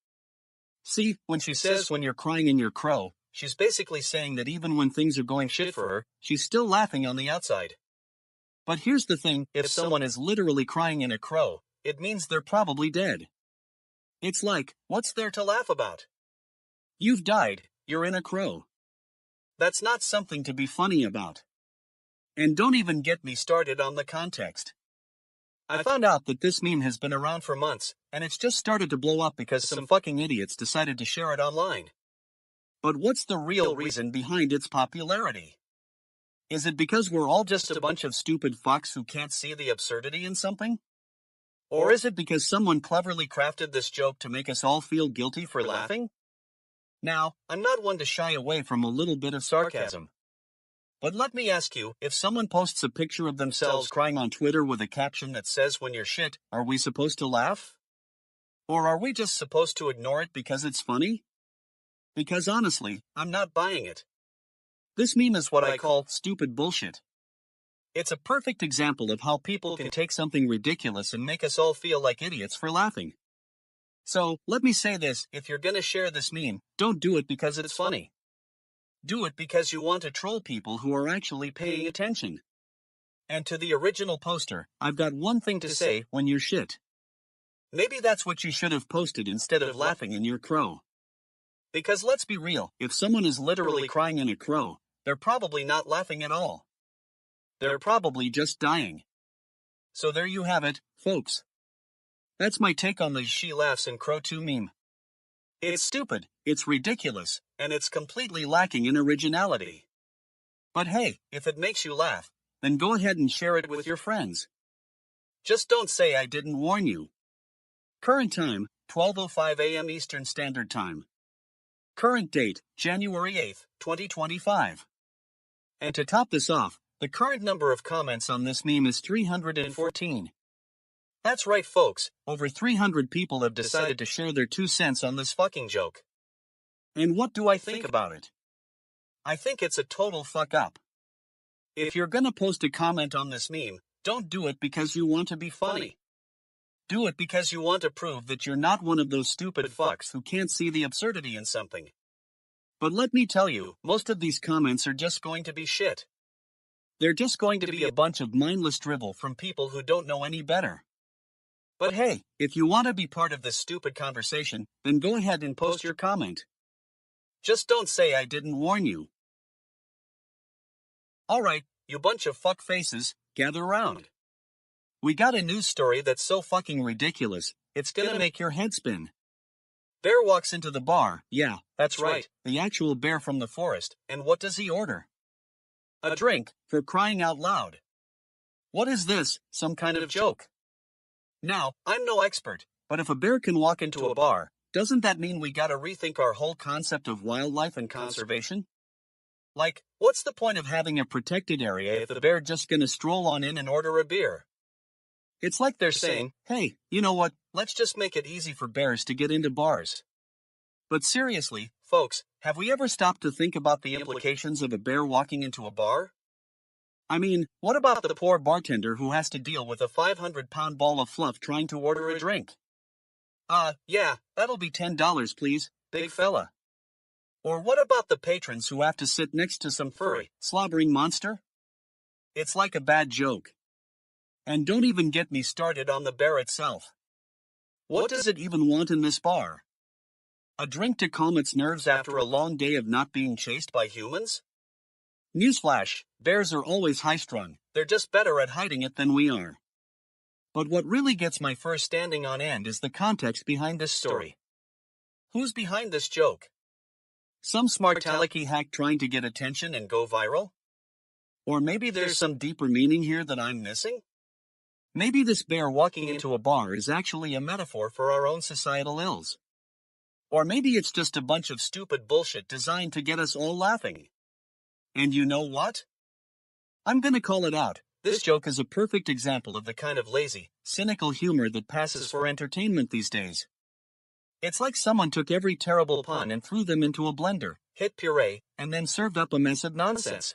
See, when she says when you're crying in your crow, she's basically saying that even when things are going shit for her, she's still laughing on the outside. But here's the thing, if someone is literally crying in a crow, it means they're probably dead. It's like, what's there to laugh about? You've died, you're in a crow. That's not something to be funny about. And don't even get me started on the context. I found out that this meme has been around for months, and it's just started to blow up because some fucking idiots decided to share it online. But what's the real reason behind its popularity? Is it because we're all just a bunch of stupid fucks who can't see the absurdity in something? Or is it because someone cleverly crafted this joke to make us all feel guilty for laughing? Now, I'm not one to shy away from a little bit of sarcasm. But let me ask you, if someone posts a picture of themselves crying on Twitter with a caption that says when you're shit, are we supposed to laugh? Or are we just supposed to ignore it because it's funny? Because honestly, I'm not buying it. This meme is what I call stupid bullshit. It's a perfect example of how people can take something ridiculous and make us all feel like idiots for laughing. So, let me say this, if you're gonna share this meme, don't do it because it's funny. Do it because you want to troll people who are actually paying attention. And to the original poster, I've got one thing to say when you're shit. Maybe that's what you should have posted instead of laughing in your crow. Because let's be real, if someone is literally crying in a crow, they're probably not laughing at all. They're probably just dying. So there you have it, folks. That's my take on the she laughs in crow 2 meme. It's stupid, it's ridiculous, and it's completely lacking in originality. But hey, if it makes you laugh, then go ahead and share it with your friends. Just don't say I didn't warn you. Current time, 12:05 a.m. Eastern Standard Time. Current date, January 8th, 2025. And to top this off, the current number of comments on this meme is 314. That's right, folks, over 300 people have decided to share their 2 cents on this fucking joke. And what do I think about it? I think it's a total fuck up. If you're gonna post a comment on this meme, don't do it because you want to be funny. Do it because you want to prove that you're not one of those stupid fucks who can't see the absurdity in something. But let me tell you, most of these comments are just going to be shit. They're just going to be a bunch of mindless drivel from people who don't know any better. But hey, if you want to be part of this stupid conversation, then go ahead and post your comment. Just don't say I didn't warn you. Alright, you bunch of fuck faces, gather around. We got a news story that's so fucking ridiculous, it's gonna make your head spin. Bear walks into the bar, yeah, that's right, the actual bear from the forest, and what does he order? A drink, for crying out loud. What is this, some kind of joke? Now, I'm no expert, but if a bear can walk into a bar, doesn't that mean we gotta rethink our whole concept of wildlife and conservation? Like, what's the point of having a protected area if the bear just gonna stroll on in and order a beer? It's like they're saying, hey, you know what, let's just make it easy for bears to get into bars. But seriously, folks, have we ever stopped to think about the implications of a bear walking into a bar? I mean, what about the poor bartender who has to deal with a 500-pound ball of fluff trying to order a drink? Yeah, that'll be $10, please, big fella. Or what about the patrons who have to sit next to some furry, slobbering monster? It's like a bad joke. And don't even get me started on the bear itself. What does it even want in this bar? A drink to calm its nerves after a long day of not being chased by humans? Newsflash, bears are always high-strung, they're just better at hiding it than we are. But what really gets my fur standing on end is the context behind this story. Who's behind this joke? Some smart alecky hack trying to get attention and go viral? Or maybe there's some deeper meaning here that I'm missing? Maybe this bear walking into a bar is actually a metaphor for our own societal ills. Or maybe it's just a bunch of stupid bullshit designed to get us all laughing. And you know what? I'm gonna call it out. This joke is a perfect example of the kind of lazy, cynical humor that passes for entertainment these days. It's like someone took every terrible pun and threw them into a blender, hit puree, and then served up a mess of nonsense.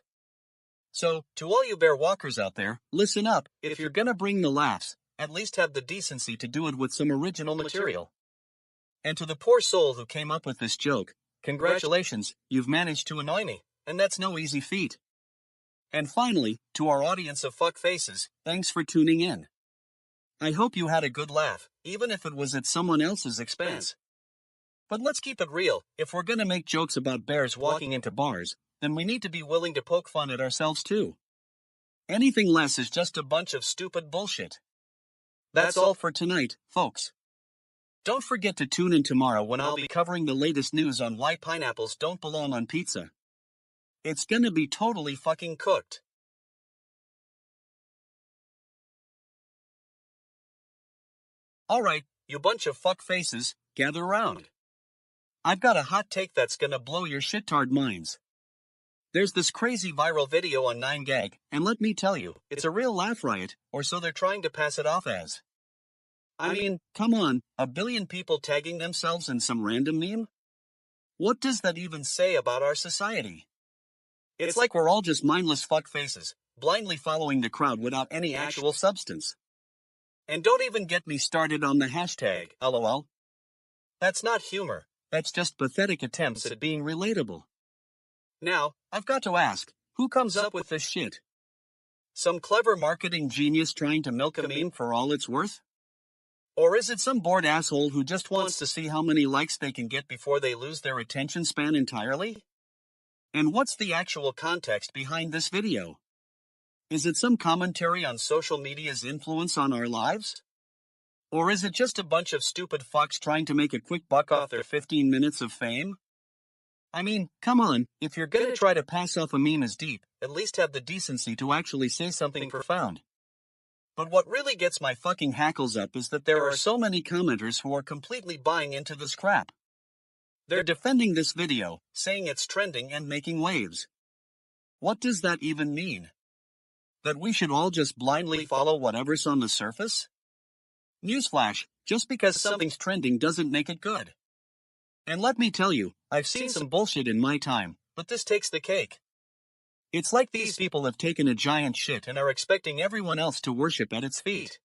So, to all you bear walkers out there, listen up. If you're gonna bring the laughs, at least have the decency to do it with some original material. And to the poor soul who came up with this joke, congratulations, you've managed to annoy me, and that's no easy feat. And finally, to our audience of fuck faces, thanks for tuning in. I hope you had a good laugh, even if it was at someone else's expense. But let's keep it real, if we're gonna make jokes about bears walking into bars, then we need to be willing to poke fun at ourselves too. Anything less is just a bunch of stupid bullshit. That's all for tonight, folks. Don't forget to tune in tomorrow when I'll be covering the latest news on why pineapples don't belong on pizza. It's gonna be totally fucking cooked. Alright, you bunch of fuck faces, gather around. I've got a hot take that's gonna blow your shittard minds. There's this crazy viral video on 9gag, and let me tell you, it's a real laugh riot, or so they're trying to pass it off as. I mean, come on, 1 billion people tagging themselves in some random meme? What does that even say about our society? It's like we're all just mindless fuck faces, blindly following the crowd without any actual substance. And don't even get me started on the hashtag, LOL. That's not humor, that's just pathetic attempts at being relatable. Now, I've got to ask, who comes up with this shit? Some clever marketing genius trying to milk a meme for all it's worth? Or is it some bored asshole who just wants to see how many likes they can get before they lose their attention span entirely? And what's the actual context behind this video? Is it some commentary on social media's influence on our lives? Or is it just a bunch of stupid fucks trying to make a quick buck off their 15 minutes of fame? I mean, come on, if you're gonna try to pass off a meme as deep, at least have the decency to actually say something profound. But what really gets my fucking hackles up is that there are so many commenters who are completely buying into this crap. They're defending this video, saying it's trending and making waves. What does that even mean? That we should all just blindly follow whatever's on the surface? Newsflash, just because something's trending doesn't make it good. And let me tell you, I've seen some bullshit in my time, but this takes the cake. It's like these people have taken a giant shit and are expecting everyone else to worship at its feet.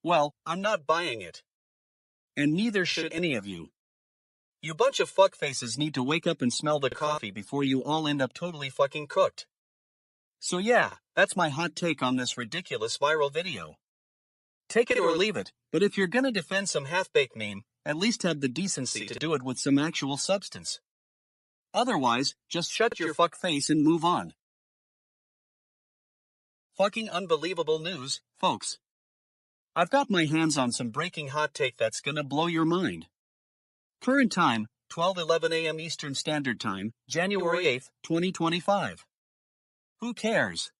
Well, I'm not buying it. And neither should any of you. You bunch of fuckfaces need to wake up and smell the coffee before you all end up totally fucking cooked. So yeah, that's my hot take on this ridiculous viral video. Take it or leave it, but if you're gonna defend some half-baked meme, at least have the decency to do it with some actual substance. Otherwise, just shut your fuck face and move on. Fucking unbelievable news, folks. I've got my hands on some breaking hot take that's gonna blow your mind. Current time, 12:11 a.m. Eastern Standard Time, January 8th, 2025. Who cares?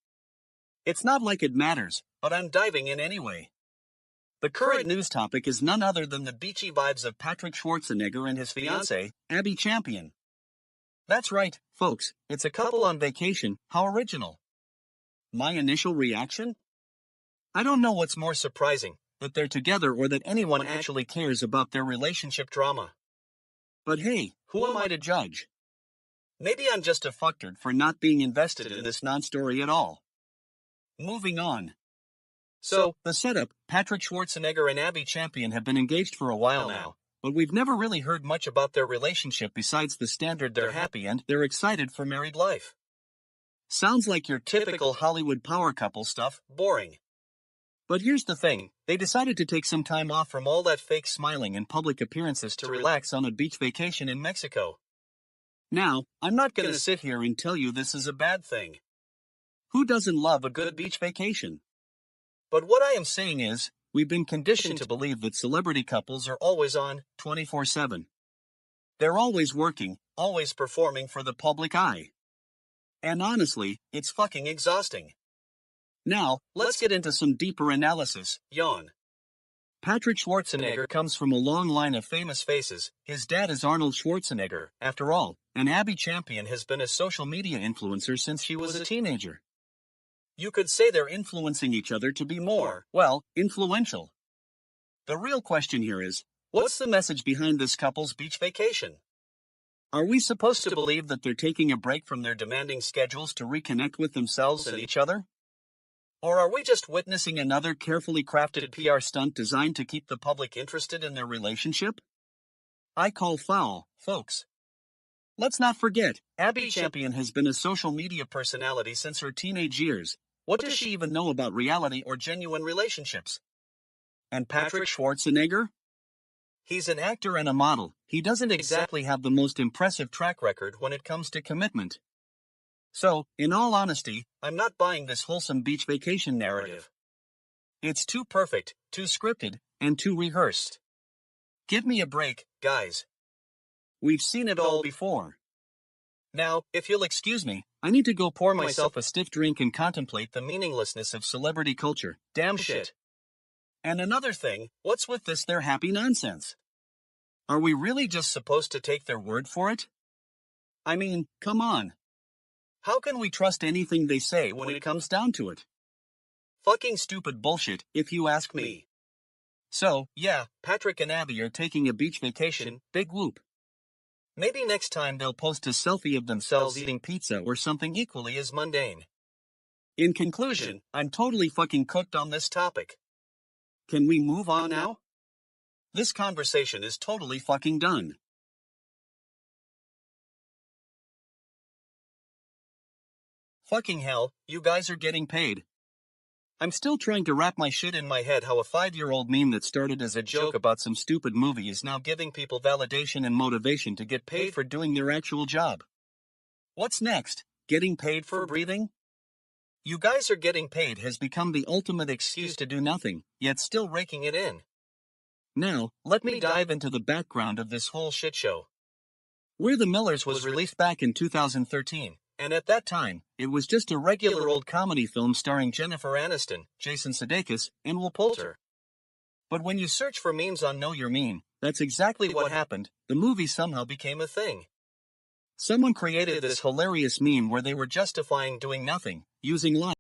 It's not like it matters, but I'm diving in anyway. The current news topic is none other than the beachy vibes of Patrick Schwarzenegger and his fiancée, Abby Champion. That's right, folks, it's a couple on vacation. How original. My initial reaction? I don't know what's more surprising, that they're together or that anyone actually cares about their relationship drama. But hey, who am I to judge? Maybe I'm just a fucktard for not being invested in this non-story at all. Moving on. So, the setup, Patrick Schwarzenegger and Abby Champion have been engaged for a while now, but we've never really heard much about their relationship besides the standard they're happy and they're excited for married life. Sounds like your typical Hollywood power couple stuff, boring. But here's the thing, they decided to take some time off from all that fake smiling and public appearances to relax on a beach vacation in Mexico. Now, I'm not gonna sit here and tell you this is a bad thing. Who doesn't love a good beach vacation? But what I am saying is, we've been conditioned to believe that celebrity couples are always on, 24/7. They're always working, always performing for the public eye. And honestly, it's fucking exhausting. Now, let's get into some deeper analysis, yawn. Patrick Schwarzenegger comes from a long line of famous faces. His dad is Arnold Schwarzenegger, after all, and Abby Champion has been a social media influencer since she was a teenager. You could say they're influencing each other to be more, well, influential. The real question here is, what's the message behind this couple's beach vacation? Are we supposed to believe that they're taking a break from their demanding schedules to reconnect with themselves and each other? Or are we just witnessing another carefully crafted PR stunt designed to keep the public interested in their relationship? I call foul, folks. Let's not forget, Abby Champion has been a social media personality since her teenage years. What does she even know about reality or genuine relationships? And Patrick Schwarzenegger? He's an actor and a model. He doesn't exactly have the most impressive track record when it comes to commitment. So, in all honesty, I'm not buying this wholesome beach vacation narrative. It's too perfect, too scripted, and too rehearsed. Give me a break, guys. We've seen it all before. Now, if you'll excuse me, I need to go pour myself a stiff drink and contemplate the meaninglessness of celebrity culture. Damn shit. And another thing, what's with this their happy nonsense? Are we really just supposed to take their word for it? I mean, come on. How can we trust anything they say when it comes down to it? Fucking stupid bullshit, if you ask me. So, yeah, Patrick and Abby are taking a beach vacation, big whoop. Maybe next time they'll post a selfie of themselves eating pizza or something equally as mundane. In conclusion, I'm totally fucking cooked on this topic. Can we move on now? This conversation is totally fucking done. Fucking hell, you guys are getting paid. I'm still trying to wrap my shit in my head how a 5-year-old meme that started as a joke about some stupid movie is now giving people validation and motivation to get paid for doing their actual job. What's next? Getting paid for breathing? You guys are getting paid has become the ultimate excuse to do nothing, yet still raking it in. Now, let me dive into the background of this whole shit show. We're the Millers was released back in 2013, and at that time, it was just a regular old comedy film starring Jennifer Aniston, Jason Sudeikis, and Will Poulter. But when you search for memes on Know Your Meme, that's exactly what happened. The movie somehow became a thing. Someone created this hilarious meme where they were justifying doing nothing, using lies.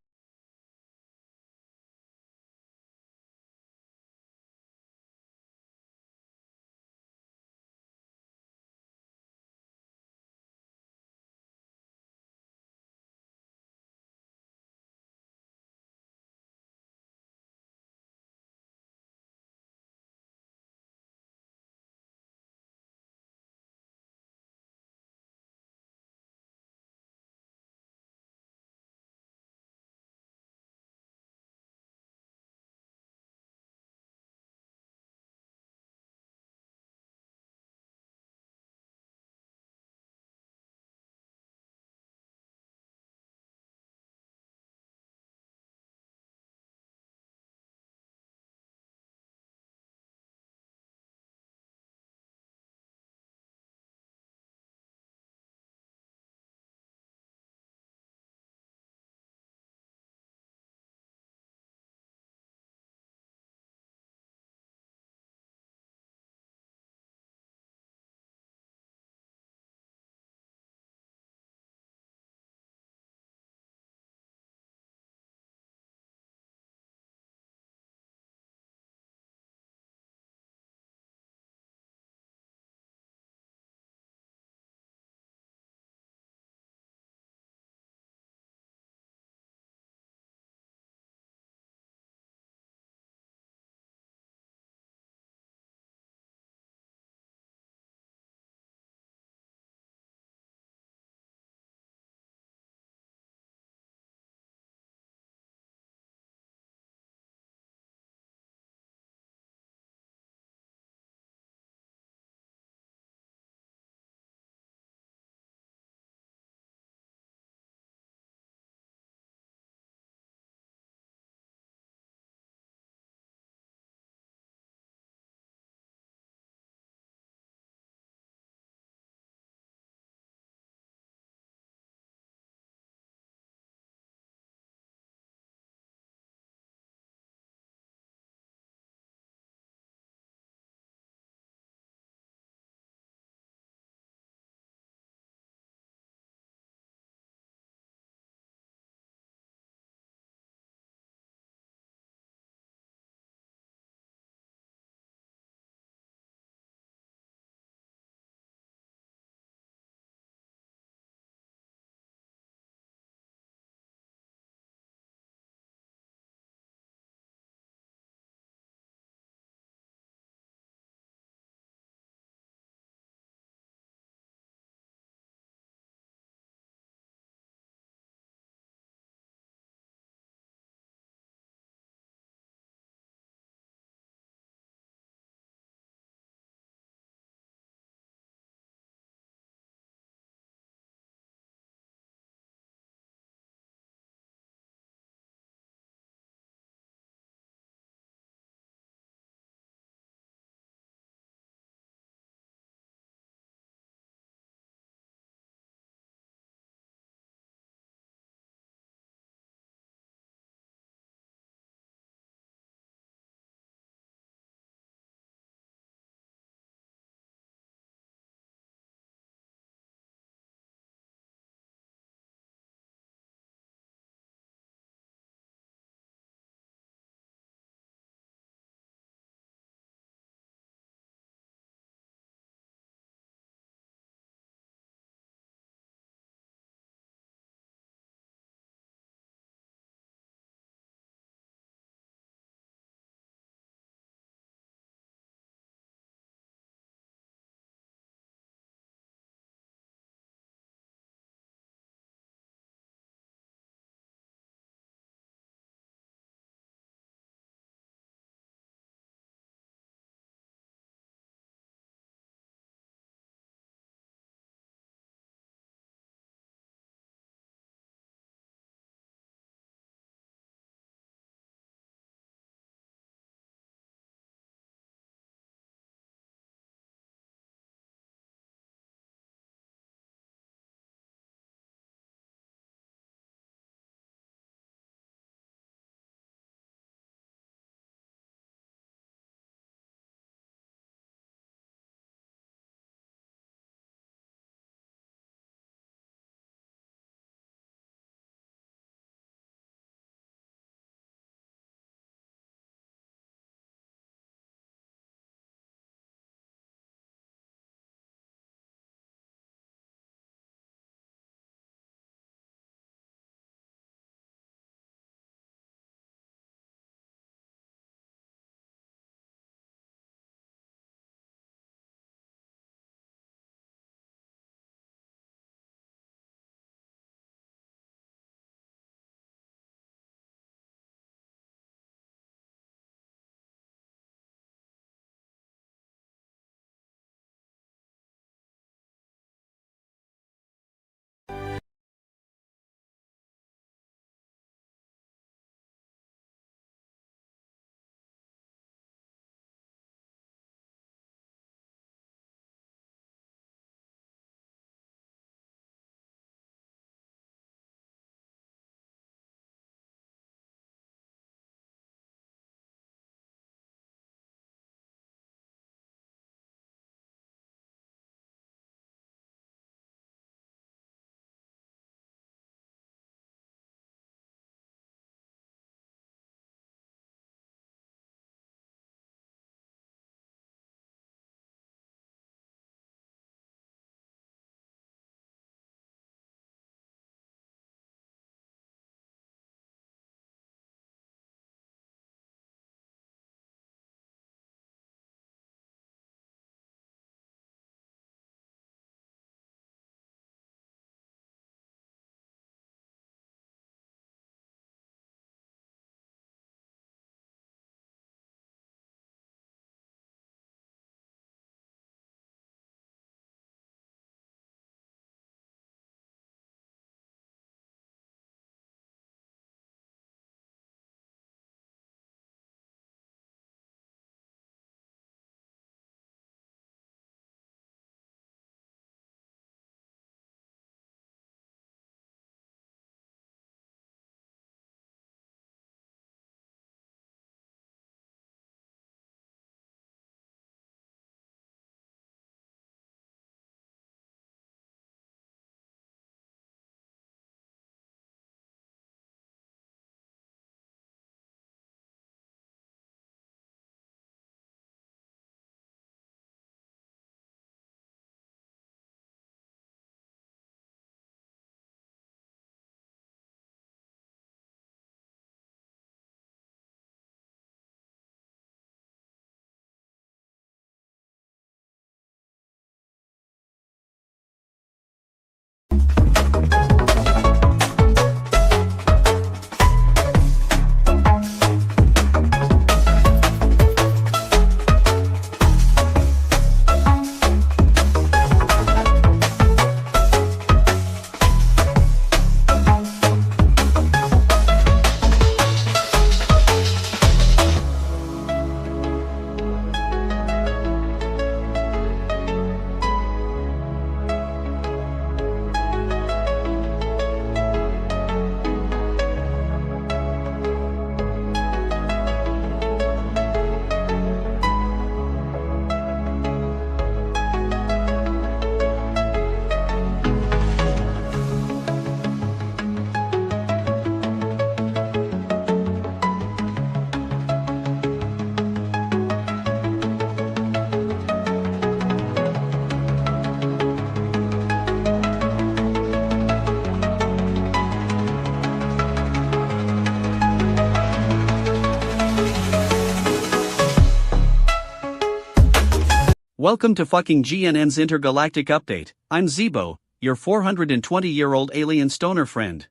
Welcome to fucking GNN's intergalactic update. I'm Zebo, your 420-year-old alien stoner friend.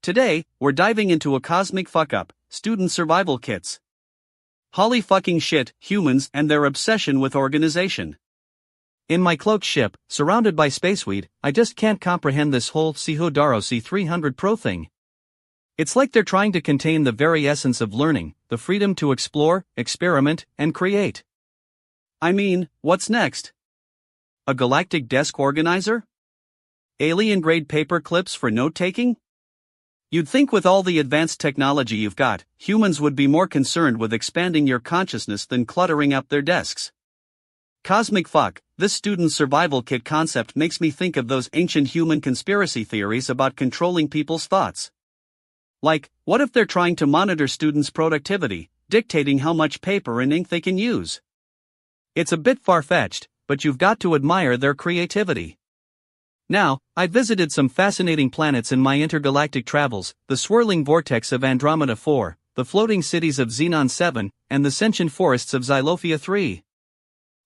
Today, we're diving into a cosmic fuck-up, student survival kits. Holy fucking shit, humans and their obsession with organization. In my cloaked ship, surrounded by spaceweed, I just can't comprehend this whole Sihodaro C300 Pro thing. It's like they're trying to contain the very essence of learning, the freedom to explore, experiment, and create. I mean, what's next? A galactic desk organizer? Alien-grade paper clips for note-taking? You'd think with all the advanced technology you've got, humans would be more concerned with expanding your consciousness than cluttering up their desks. Cosmic fuck, this student survival kit concept makes me think of those ancient human conspiracy theories about controlling people's thoughts. Like, what if they're trying to monitor students' productivity, dictating how much paper and ink they can use? It's a bit far-fetched, but you've got to admire their creativity. Now, I visited some fascinating planets in my intergalactic travels, the swirling vortex of Andromeda 4, the floating cities of Xenon 7, and the sentient forests of Xylophia 3.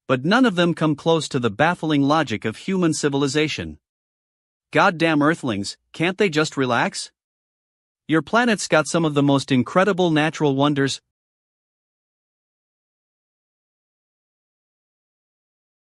But none of them come close to the baffling logic of human civilization. Goddamn Earthlings, can't they just relax? Your planet's got some of the most incredible natural wonders,